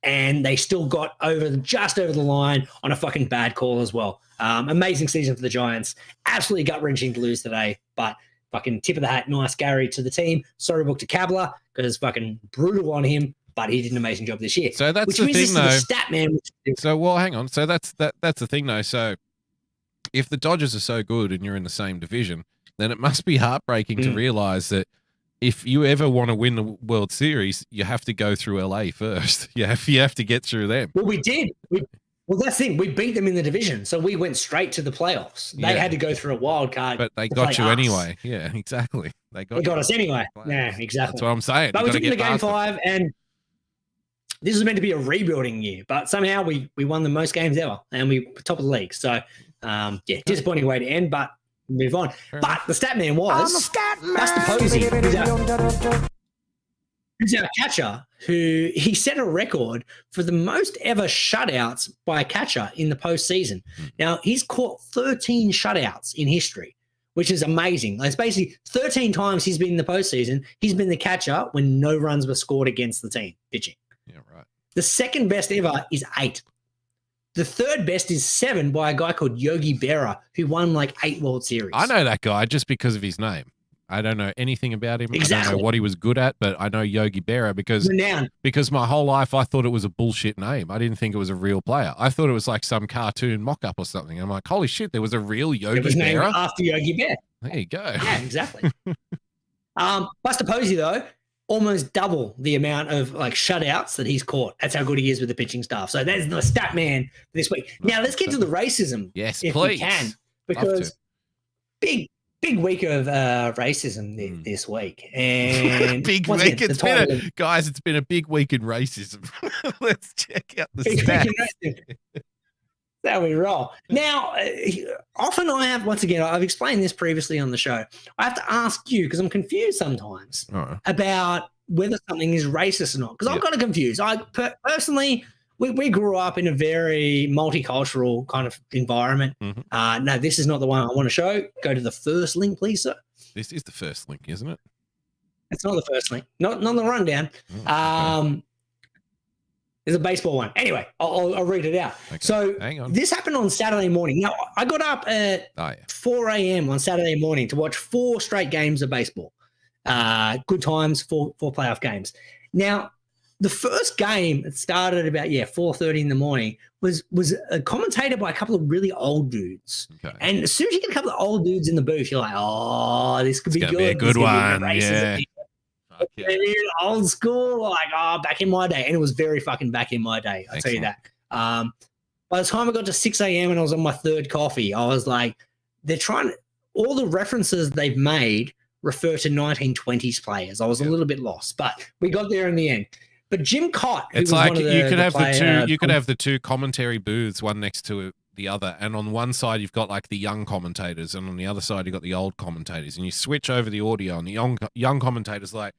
And they still got just over the line on a fucking bad call as well. Amazing season for the Giants. Absolutely gut-wrenching to lose today, but fucking tip of the hat, nice Gary to the team. Sorry book to Kabler because fucking brutal on him, but he did an amazing job this year. So that's which the brings us thing, to though. the stat man. So, well, hang on. So that's the thing, though. So if the Dodgers are so good and you're in the same division, then it must be heartbreaking to realize that if you ever want to win the World Series, you have to go through LA first. You have to get through them. Well, we did. Well, that's the thing. We beat them in the division, so we went straight to the playoffs. They had to go through a wild card. But they to got play you us. anyway. Yeah, exactly. They got us anyway. Yeah, exactly. That's what I'm saying. But You we gotta took them to get Game past it. 5, and this was meant to be a rebuilding year, but somehow we won the most games ever, and we were top of the league. So, disappointing way to end, but move on. But the stat man was Buster Posey, who's our catcher, who he set a record for the most ever shutouts by a catcher in the postseason. Now, he's caught 13 shutouts in history, which is amazing. It's basically 13 times he's been in the postseason. He's been the catcher when no runs were scored against the team pitching. Yeah, right. The second best ever is 8. The third best is 7 by a guy called Yogi Berra, who won like 8 World Series. I know that guy just because of his name. I don't know anything about him. Exactly. I don't know what he was good at, but I know Yogi Berra because my whole life I thought it was a bullshit name. I didn't think it was a real player. I thought it was like some cartoon mock-up or something. I'm like, holy shit, there was a real Yogi Berra? It was named after Yogi Berra. There you go. Yeah, exactly. Buster Posey, though, almost double the amount of like shutouts that he's caught. That's how good he is with the pitching staff. So that's the stat man this week. Now let's get to the racism. Yes, if please. we can, because big week of racism this week. And big once week. again, It's been a big week in racism. Let's check out the big stats. week in racism. That's how we roll. Now, often I've explained this previously on the show. I have to ask you, because I'm confused sometimes about whether something is racist or not. Because I'm kind of confused. Personally, we grew up in a very multicultural kind of environment. No, this is not the one I want to show. Go to the first link, please, sir. This is the first link, isn't it? It's not the first link. Not the rundown. There's a baseball one. Anyway, I'll read it out. Okay. So hang on. This happened on Saturday morning. Now, I got up at 4 a.m. on Saturday morning to watch 4 straight games of baseball. Good times, four playoff games. Now, the first game, it started about 4:30 in the morning, was a commentator by a couple of really old dudes. Okay. And as soon as you get a couple of old dudes in the booth, you're like, oh, this could be good. Be a good one. Old school, like, back in my day. And it was very fucking back in my day, I'll tell you that. By the time I got to 6 a.m. and I was on my third coffee, I was like, all the references they've made refer to 1920s players. I was a little bit lost, but we got there in the end. But Jim Cott, it's like you could have the two commentary booths, one next to the other, and on one side you've got like the young commentators, and on the other side you've got the old commentators, and you switch over the audio, and the young commentators like,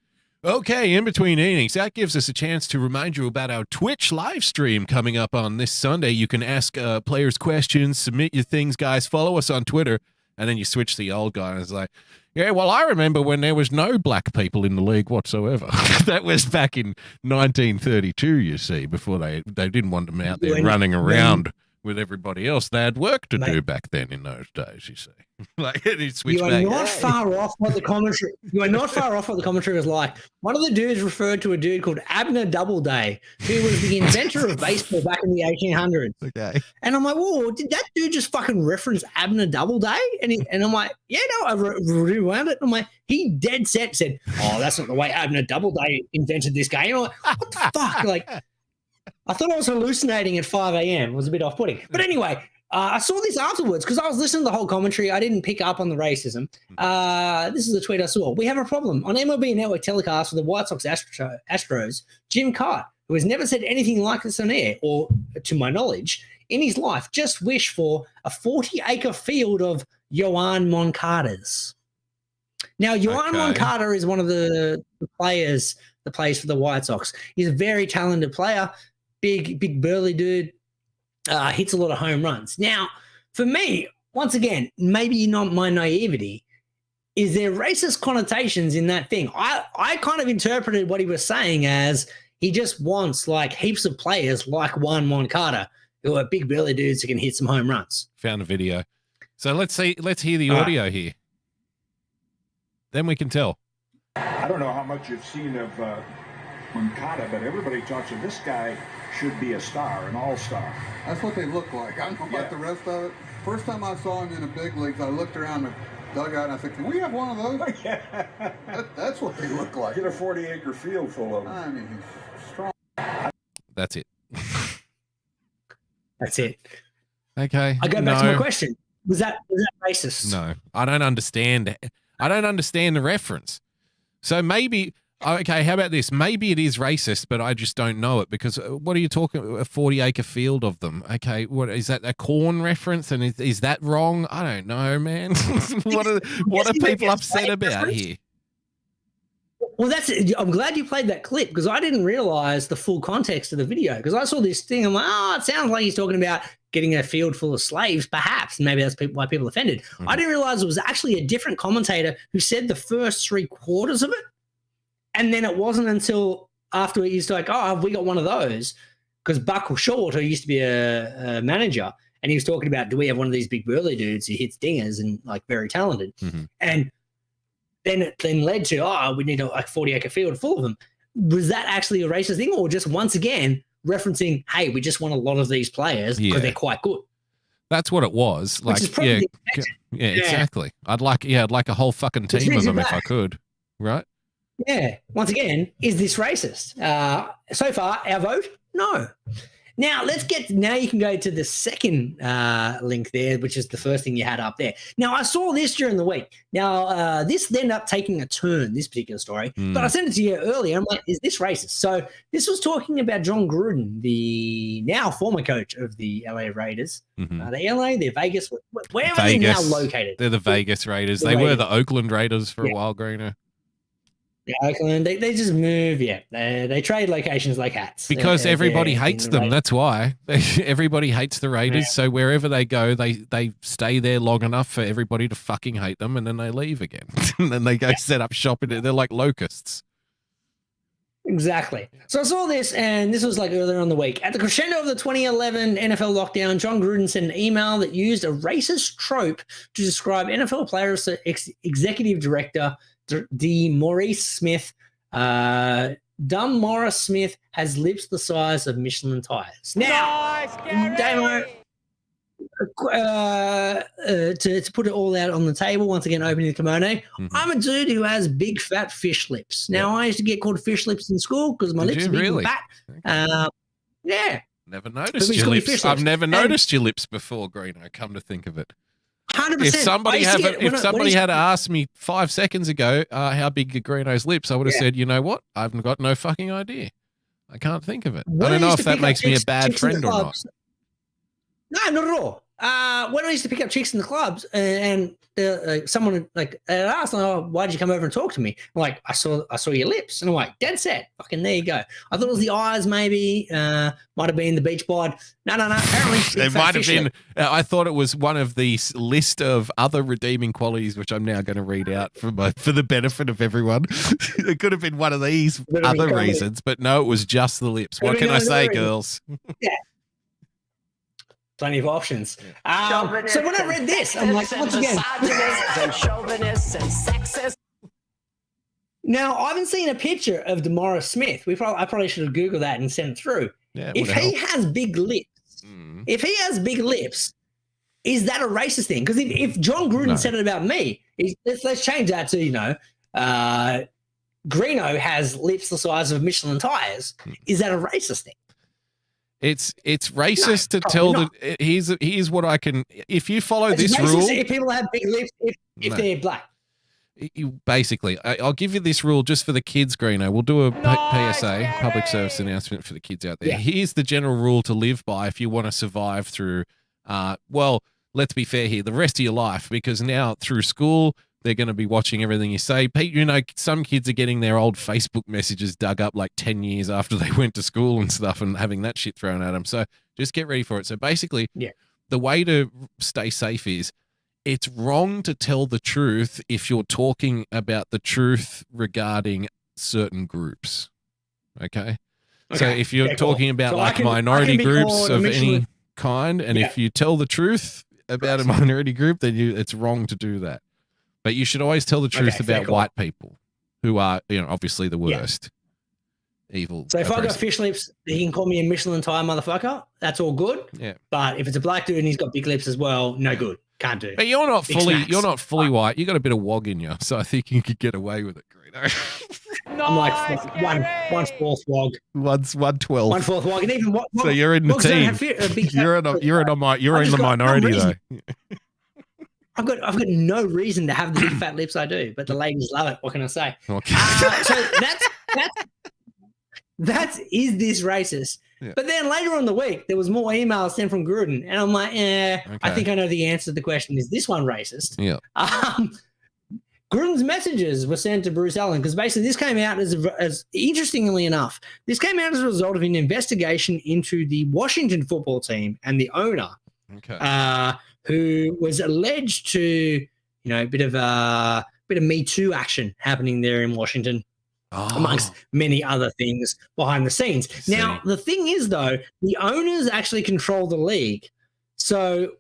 okay, in between innings, that gives us a chance to remind you about our Twitch live stream coming up on this Sunday. You can ask players questions, submit your things, guys. Follow us on Twitter. And then you switch to the old guy, and it's like, yeah, well, I remember when there was no black people in the league whatsoever. That was back in 1932, you see, before they didn't want them out there running around with everybody else. They had work to do back then in those days, you see. Like, you are not far off what the commentary. You are not far off what the commentary was like. One of the dudes referred to a dude called Abner Doubleday, who was the inventor of baseball back in the 1800s. Okay. And I'm like, whoa, did that dude just fucking reference Abner Doubleday? And I'm like, yeah, no, I rewound it. I'm like, he dead set said, oh, that's not the way Abner Doubleday invented this game. I'm like, what the fuck? Like, I thought I was hallucinating at 5 a.m. It was a bit off-putting. But anyway, I saw this afterwards because I was listening to the whole commentary. I didn't pick up on the racism. This is a tweet I saw. We have a problem. On MLB Network telecast for the White Sox Astros, Jim Cott, who has never said anything like this on air, or to my knowledge, in his life, just wished for a 40-acre field of Yoan Moncada's. Now, Yoan Moncada is one of the players that plays for the White Sox. He's a very talented player, big burly dude. Hits a lot of home runs. Now, for me, once again, maybe not my naivety, is there racist connotations in that thing? I kind of interpreted what he was saying as he just wants like heaps of players like Juan Moncada who are big burly dudes who can hit some home runs. Found a video. So let's hear the audio here. Then we can tell. I don't know how much you've seen of Moncada, but everybody talks of this guy should be a star, an all-star. That's what they look like. I don't know about the rest of it. First time I saw him in the big leagues, I looked around the dugout and I said, can we have one of those? That's what they look like. Get a 40-acre field full of them. I mean, he's strong. That's it. That's it. Okay. I go back to my question. Was that racist? No, I don't understand. I don't understand the reference. So maybe... Okay, how about this? Maybe it is racist, but I just don't know it because what are you talking about? A 40-acre field of them. Okay, what is that, a corn reference? And is that wrong? I don't know, man. What are people upset about here? Well, that's it. I'm glad you played that clip because I didn't realize the full context of the video because I saw this thing. I'm like, it sounds like he's talking about getting a field full of slaves, perhaps. Maybe that's why people offended. Mm-hmm. I didn't realize it was actually a different commentator who said the first 3 quarters of it. And then it wasn't until after he used to like, oh, have we got one of those? Because Buck Short, who used to be a manager, and he was talking about, do we have one of these big burly dudes who hits dingers and like very talented? And then it led to, oh, we need a like 40-acre field full of them. Was that actually a racist thing, or just once again referencing, hey, we just want a lot of these players because they're quite good? That's what it was. Like, yeah, exactly. I'd like a whole fucking team of them if I could, right? Yeah. Once again, is this racist? So far, our vote, no. Now you can go to the second link there, which is the first thing you had up there. Now, I saw this during the week. Now, this ended up taking a turn, this particular story, but I sent it to you earlier. I'm like, is this racist? So this was talking about John Gruden, the now former coach of the LA Raiders. Are they LA? They're Vegas? Where are they now located? They're the Vegas Raiders. They were the Oakland Raiders for a while, Greeno. Yeah, Oakland, they just move, They trade locations like hats. Because everybody hates them. That's why. Everybody hates the Raiders. Yeah. So wherever they go, they stay there long enough for everybody to fucking hate them, and then they leave again. And then they go set up shop. They're like locusts. Exactly. So I saw this, and this was like earlier on the week. At the crescendo of the 2011 NFL lockdown, John Gruden sent an email that used a racist trope to describe NFL player as executive director D. Maurice Smith. Dumb Morris Smith has lips the size of Michelin tires. Now, Damo, to put it all out on the table, once again, opening the kimono, I'm a dude who has big, fat fish lips. Now, I used to get called fish lips in school because my lips are big and fat. Yeah. Never noticed your lips. I've never noticed your lips before, Greeno, come to think of it. 100%. If somebody had asked me 5 seconds ago how big are Greeno's lips, I would have said, you know what? I've got no fucking idea. I can't think of it. I don't know if that makes me a bad friend or not. No, not at all. When I used to pick up chicks in the clubs, and someone asked, "Oh, why did you come over and talk to me?" I'm like, I saw your lips, and I'm like, dead set. Fucking there you go. I thought it was the eyes, maybe. Might have been the beach bod. No. Apparently, it might have been. I thought it was one of the list of other redeeming qualities, which I'm now going to read out for the benefit of everyone. It could have been one of these other reasons, but no, it was just the lips. What can I say, girls? Yeah. Plenty of options. So when I read this, I'm like, once again, and chauvinists and sexists. Now, I haven't seen a picture of DeMaurice Smith. I probably should have Googled that and sent it through. Yeah, if he has big lips, is that a racist thing? Because if John Gruden said it about me, let's change that to, Greeno has lips the size of Michelin tires. Is that a racist thing? It's racist to tell the here's what I can, if you follow this rule, if people have big lips if they're black. Basically, I'll give you this rule just for the kids, Greeno. We'll do a PSA, public service announcement for the kids out there. Yeah. Here's the general rule to live by if you want to survive through, let's be fair here, the rest of your life, because now through school, they're going to be watching everything you say. Pete, some kids are getting their old Facebook messages dug up like 10 years after they went to school and stuff and having that shit thrown at them. So just get ready for it. So basically, the way to stay safe is it's wrong to tell the truth if you're talking about the truth regarding certain groups. Okay? So if you're talking about minority groups of any kind, and if you tell the truth about a minority group, then it's wrong to do that. But you should always tell the truth about white people who are, obviously the worst. Evil. So if I got fish lips, he can call me a Michelin tire motherfucker. That's all good. Yeah. But if it's a black dude and he's got big lips as well, no good. Can't do. But you're not fully white. You got a bit of wog in you, so I think you could get away with it, Greeno. I'm like 1/4 wog. 1/12. 1/4 wog, and even so you're in the team. You're in the minority though. I've got no reason to have the big fat lips I do, but the ladies love it. What can I say? Okay. So is this racist? Yeah. But then later on in the week, there was more emails sent from Gruden, and I'm like, I think I know the answer to the question. Is this one racist? Yeah. Gruden's messages were sent to Bruce Allen because basically this came out as interestingly enough, this came out as a result of an investigation into the Washington football team and the owner. Okay. Who was alleged to, a bit of Me Too action happening there in Washington. amongst many other things behind the scenes. Now, the thing is, though, the owners actually control the league. So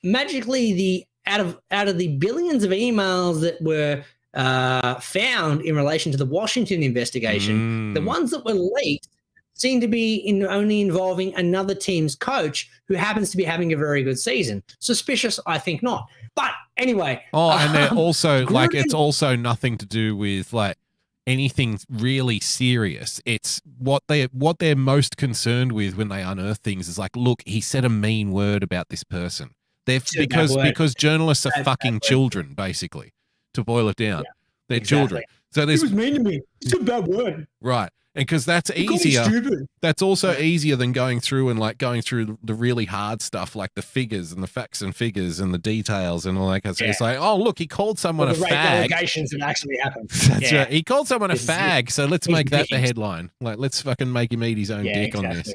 magically, out of the billions of emails that were found in relation to the Washington investigation, the ones that were leaked seem to be only involving another team's coach who happens to be having a very good season. Suspicious? I think not. But anyway. And they're also like, it's also nothing to do with like anything really serious. It's what they're most concerned with when they unearth things is like, look, he said a mean word about this person. Because journalists are fucking children, basically, to boil it down. They're children. So he was mean to me. It's a bad word. Right. And because that's easier. That's also easier than going through the really hard stuff like the figures and the facts and figures and the details and all that kind of stuff. It's like, oh, look, he called someone a fag. Allegations that actually happened. That's right. He called someone a fag, so let's make that the headline. Like, let's fucking make him eat his own dick on this.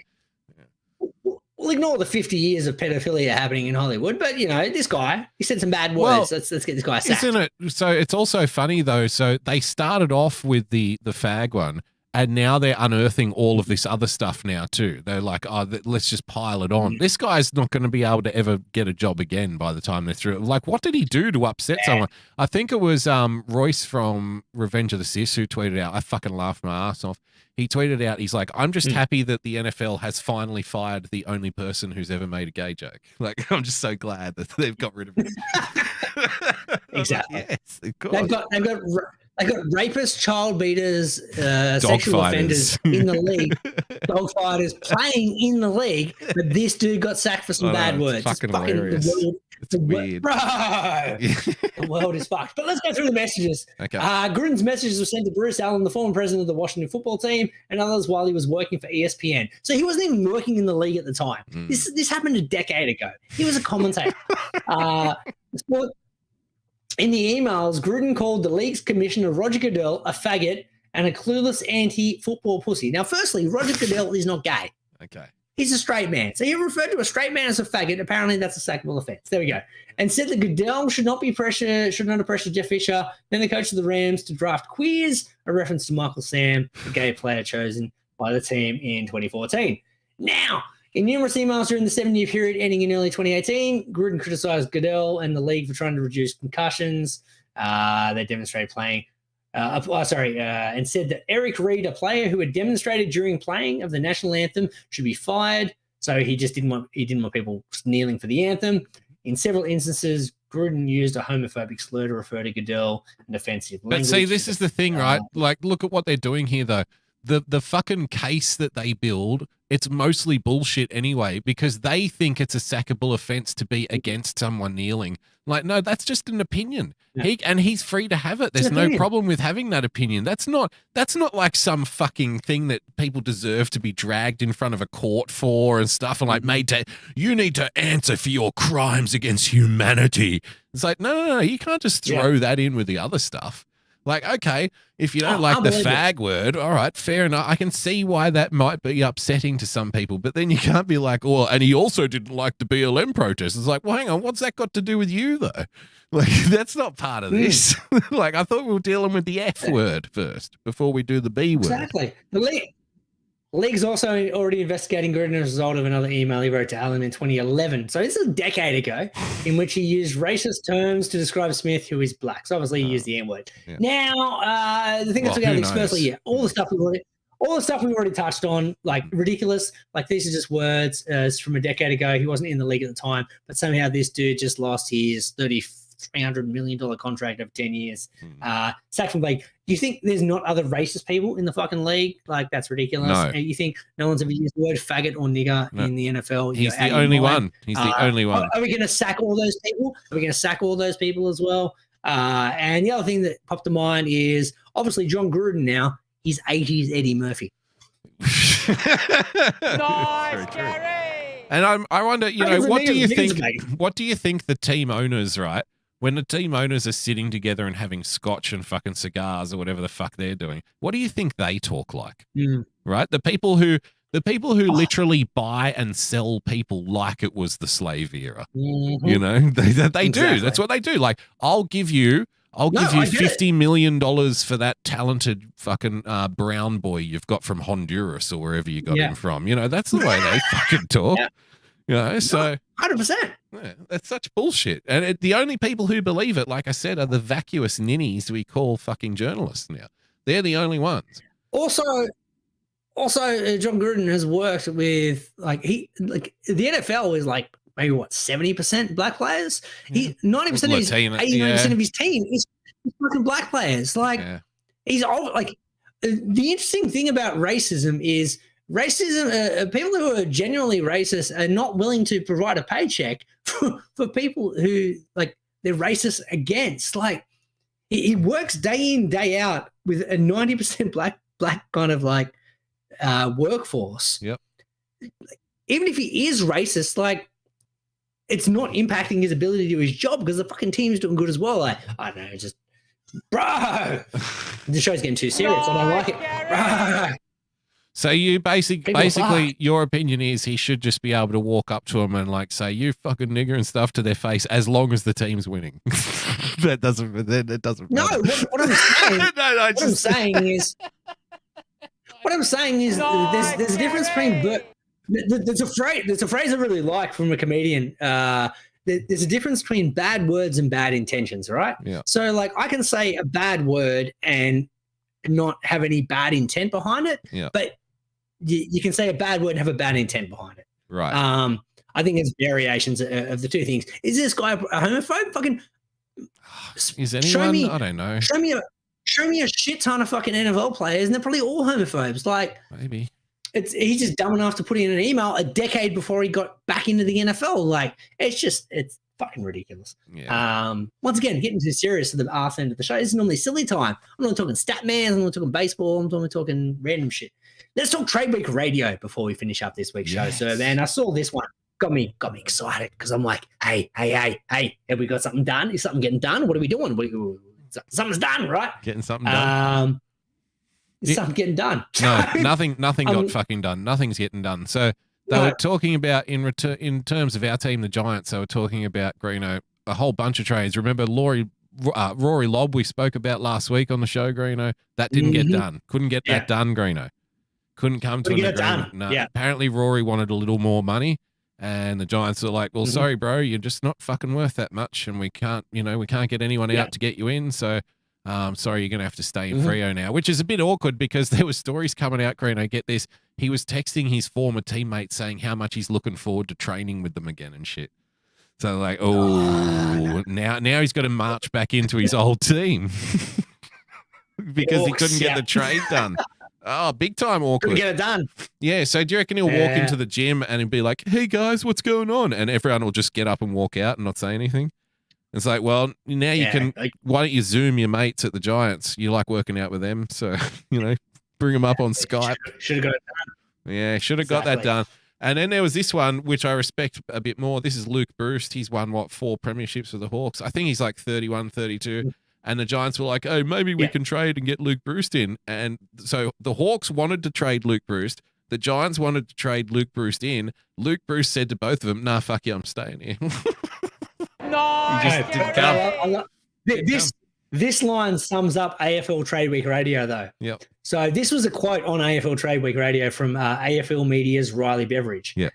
We'll ignore the 50 years of pedophilia happening in Hollywood, but this guy, he said some bad words. Let's get this guy sacked. Isn't it? So it's also funny though. So they started off with the fag one, and now they're unearthing all of this other stuff now too. They're like, oh, let's just pile it on. This guy's not going to be able to ever get a job again by the time they're through. Like, what did he do to upset someone? I think it was Royce from Revenge of the Sis who tweeted out. I fucking laughed my ass off. He tweeted out, he's like, I'm just happy that the NFL has finally fired the only person who's ever made a gay joke. Like, I'm just so glad that they've got rid of it. Exactly. Yes, of course. They've got rapists, child beaters, sexual offenders in the league, dog fighters playing in the league, but this dude got sacked for some bad words. Fucking hilarious. It's weird. Bro, the world is fucked. But let's go through the messages. Okay. Gruden's messages were sent to Bruce Allen, the former president of the Washington football team, and others while he was working for ESPN. So he wasn't even working in the league at the time. This happened a decade ago. He was a commentator. In the emails, Gruden called the league's commissioner, Roger Goodell, a faggot and a clueless anti-football pussy. Now, firstly, Roger Goodell is not gay. Okay. He's a straight man. So he referred to a straight man as a faggot. Apparently, that's a sackable offense. There we go. And said that Goodell should not have pressured Jeff Fisher, then the coach of the Rams, to draft queers, a reference to Michael Sam, the gay player chosen by the team in 2014. Now, in numerous emails during the 7-year period ending in early 2018, Gruden criticized Goodell and the league for trying to reduce concussions. They demonstrated playing. And said that Eric Reed, a player who had demonstrated during playing of the national anthem, should be fired. So he didn't want people kneeling for the anthem. In several instances, Gruden used a homophobic slur to refer to Goodell and offensive language. But see, this is the thing, right? Like, look at what they're doing here, though. The fucking case that they build, it's mostly bullshit anyway, because they think it's a sackable offense to be against someone kneeling. Like, no, that's just an opinion. Yeah. He's free to have it. There's no problem with having that opinion. That's not like some fucking thing that people deserve to be dragged in front of a court for and stuff and like you need to answer for your crimes against humanity. It's like, no, you can't just throw that in with the other stuff. Like, okay, if you don't like the fag word, all right, fair enough. I can see why that might be upsetting to some people, but then you can't be like, oh, and he also didn't like the BLM protest. It's like, well, hang on, what's that got to do with you, though? Like, that's not part of this. Like, I thought we were dealing with the F word first before we do the B word. Exactly. The league's also already investigating Gruden as a result of another email he wrote to Allen in 2011. So this is a decade ago, in which he used racist terms to describe Smith, who is black. So obviously he used the N-word. Yeah. Now, the thing that's together firstly, all the stuff we've already touched on, like ridiculous, like these are just words from a decade ago. He wasn't in the league at the time, but somehow this dude just lost his $300 million contract over 10 years. Sacked from league. Do you think there's not other racist people in the fucking league? Like, that's ridiculous. No. You think no one's ever used the word faggot or nigger in the NFL? He's the only one. He's the only one. Are we going to sack all those people? Are we going to sack all those people as well? And the other thing that popped to mind is obviously John Gruden now. He's 80s Eddie Murphy. Nice, Gary. And I wonder, what do you think? What do you think the team owners, right? When the team owners are sitting together and having scotch and fucking cigars or whatever the fuck they're doing, what do you think they talk like? Right? The people who literally buy and sell people like it was the slave era. They do. That's what they do. Like, I'll give you I'll No, give you I get it. $50 million for that talented fucking brown boy you've got from Honduras or wherever you got him from. You know, that's the way they fucking talk. Yeah. You know, so 100%. yeah, that's such bullshit. And the only people who believe it, like I said, are the vacuous ninnies we call fucking journalists now. They're the only ones. Also, John Gruden has worked with the NFL is like maybe what 70% black players. He 90% of his 89% of his team is fucking black players. Like he's all like the interesting thing about racism is people who are genuinely racist are not willing to provide a paycheck for people who like they're racist against. Like he works day in day out with a 90% black kind of like workforce. Yep. Even if he is racist, like it's not impacting his ability to do his job because the fucking team's doing good as well. Like I don't know, just bro, the show's getting too serious. I don't like it, bro. So you basically your opinion is he should just be able to walk up to him and like say you fucking nigger and stuff to their face as long as the team's winning. That doesn't No, what I'm saying. What I'm saying is there's a difference between there's a phrase I really like from a comedian. There's a difference between bad words and bad intentions, right? Yeah. So like I can say a bad word and not have any bad intent behind it. Yeah. But you can say a bad word and have a bad intent behind it. Right. I think there's variations of the two things. Is this guy a homophobe? Fucking is anyone? I don't know. Show me a shit ton of fucking NFL players, and they're probably all homophobes. Like maybe he's just dumb enough to put in an email a decade before he got back into the NFL. Like it's fucking ridiculous. Yeah. Once again, getting too serious at the arse end of the show. This is normally silly time. I'm not talking Statman. I'm not talking baseball. I'm not talking random shit. Let's talk Trade Week Radio before we finish up this week's show. So, man, I saw this one. Got me excited because I'm like, hey, have we got something done? Is something getting done? What are we doing? Something's done, right? Getting something done. Something getting done. No, nothing got fucking done. Nothing's getting done. So they were talking about in terms of our team, the Giants. They were talking about Greeno, a whole bunch of trades. Remember Rory Lobb we spoke about last week on the show, Greeno? That didn't get done. Couldn't get that done, Greeno. Couldn't come to an agreement. No. Yeah. Apparently Rory wanted a little more money, and the Giants were like, "Well, sorry, bro, you're just not fucking worth that much, and we can't get anyone out to get you in. So, sorry, you're gonna have to stay in Freo now." Which is a bit awkward because there were stories coming out. Greeno, get this, he was texting his former teammates saying how much he's looking forward to training with them again and shit. So like, now he's got to march back into his old team because he couldn't get the trade done. Oh, big time awkward. Couldn't get it done. Yeah, so do you reckon he'll walk into the gym and he'll be like, "Hey guys, what's going on?" And everyone will just get up and walk out and not say anything? It's like, well, now you can. Why don't you Zoom your mates at the Giants? You like working out with them, so bring them up on Skype. Should have got it done. Yeah, should have got that done. And then there was this one, which I respect a bit more. This is Luke Bruce. He's won, 4 premierships with the Hawks. I think he's like 31, 32. And the Giants were like, "Oh, maybe we can trade and get Luke Bruce in." And so the Hawks wanted to trade Luke Bruce. The Giants wanted to trade Luke Bruce in. Luke Bruce said to both of them, "Nah, fuck you, I'm staying here." No, he just didn't come. This line sums up AFL Trade Week Radio, though. Yep. So this was a quote on AFL Trade Week Radio from AFL Media's Riley Beveridge. Yeah.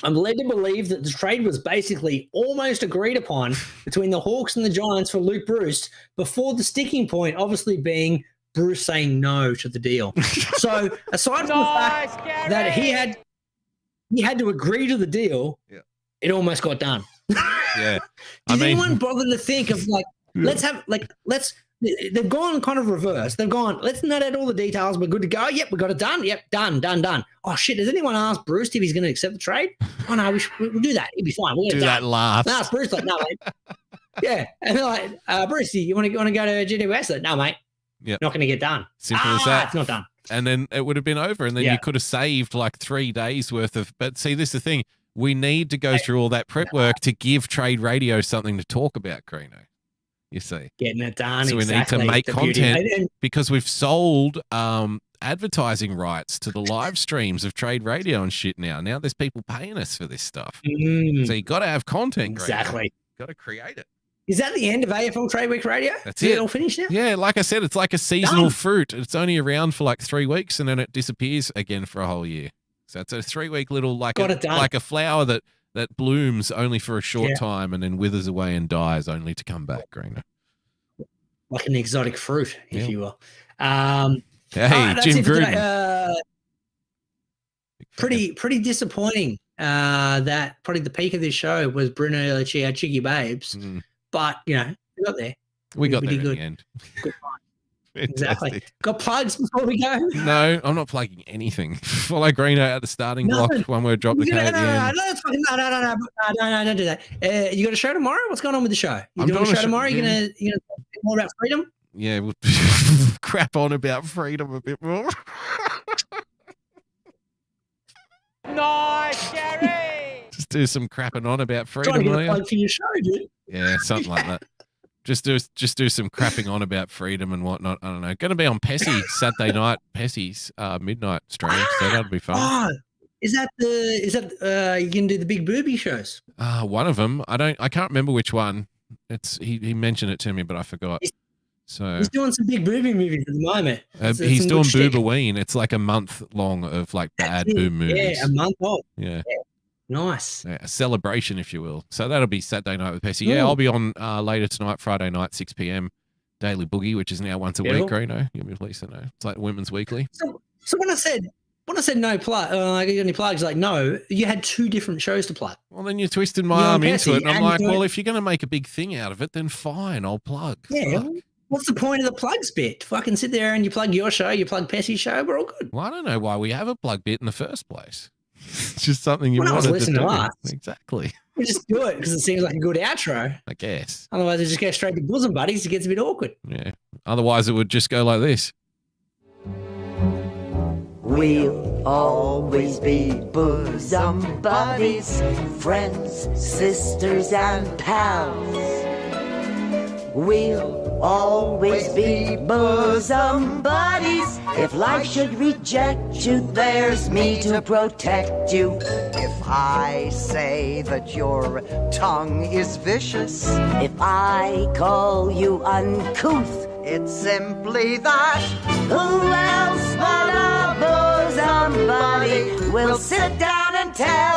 I'm led to believe that the trade was basically almost agreed upon between the Hawks and the Giants for Luke Bruce before the sticking point obviously being Bruce saying no to the deal. So aside from the fact that he had to agree to the deal, it almost got done. Yeah. Did anyone bother to think of they've gone kind of reverse. They've gone, let's nut out all the details. We're good to go. Yep, we got it done. Yep, done. Oh, shit. Has anyone asked Bruce if he's going to accept the trade? Oh, no, we'll do that. It'll be fine. We'll get do it done. that last. No, it's Bruce like, no, mate. Yeah. And they're like, Bruce, you want to go to GWS? Like, no, mate. Yep. Not going to get done. Simple as that. It's not done. And then it would have been over. And then you could have saved like 3 days worth of. But see, this is the thing. We need to go through all that prep work to give Trade Radio something to talk about, Greeno. You see, getting it done. So we need to make content because we've sold advertising rights to the live streams of Trade Radio and shit now. Now there's people paying us for this stuff. So you got to have content. Exactly. Got to create it. Is that the end of AFL Trade Week Radio? That's Is it. all finished now? Yeah, like I said, it's like a seasonal fruit. It's only around for like 3 weeks and then it disappears again for a whole year. So it's a 3-week little like a flower that blooms only for a short time and then withers away and dies only to come back, Greeno. Like an exotic fruit, if you will. Hey, Jim Gruden. Pretty disappointing. That probably the peak of this show was Bruno Lucia, Chicky Babes, but we got there. We got there in good. the end. Good exactly. Got plugs before we go? No, I'm not plugging anything. Follow Greeno at the starting block. One word, drop the K at the end. No, don't do that. You got a show tomorrow? What's going on with the show? You doing a show tomorrow? You gonna talk more about freedom? Yeah, we'll crap on about freedom a bit more. Nice, Gary. Just do some crapping on about freedom. Trying to get a plug for your show, dude. Yeah, something like that. Just do some crapping on about freedom and whatnot. I don't know. Going to be on Pessy Saturday night, Pessy's midnight stream, so that'll be fun. Oh, is that you can do the big booby shows? One of them. I can't remember which one. He mentioned it to me, but I forgot. He's doing some big booby movies at the moment. He's doing Boobaween. It's like a month long of like bad boob movies. Yeah, a month long. Yeah. Nice. Yeah, a celebration, if you will. So that'll be Saturday night with Pessy. Yeah, I'll be on later tonight, Friday night, 6 p.m. Daily Boogie, which is now once a week, Greeno. You'll be pleased to know. It's like Women's Weekly. So when I said no plug, I got any plugs? Like no, you had 2 different shows to plug. Well, then you twisted my arm into it, and I'm like, well, if you're going to make a big thing out of it, then fine, I'll plug. Yeah. Fuck. What's the point of the plugs bit? Fucking sit there and you plug your show, you plug Pessy's show, we're all good. Well, I don't know why we have a plug bit in the first place. It's just something you wanted to do. Exactly. We just do it because it seems like a good outro. I guess. Otherwise, we just go straight to bosom buddies. It gets a bit awkward. Yeah. Otherwise, it would just go like this. We'll always be bosom buddies, friends, sisters, and pals. We'll always be bosom buddies. If life should reject you, there's me to protect you. If I say that your tongue is vicious, if I call you uncouth, it's simply that. Who else but a bosom buddy will sit down and tell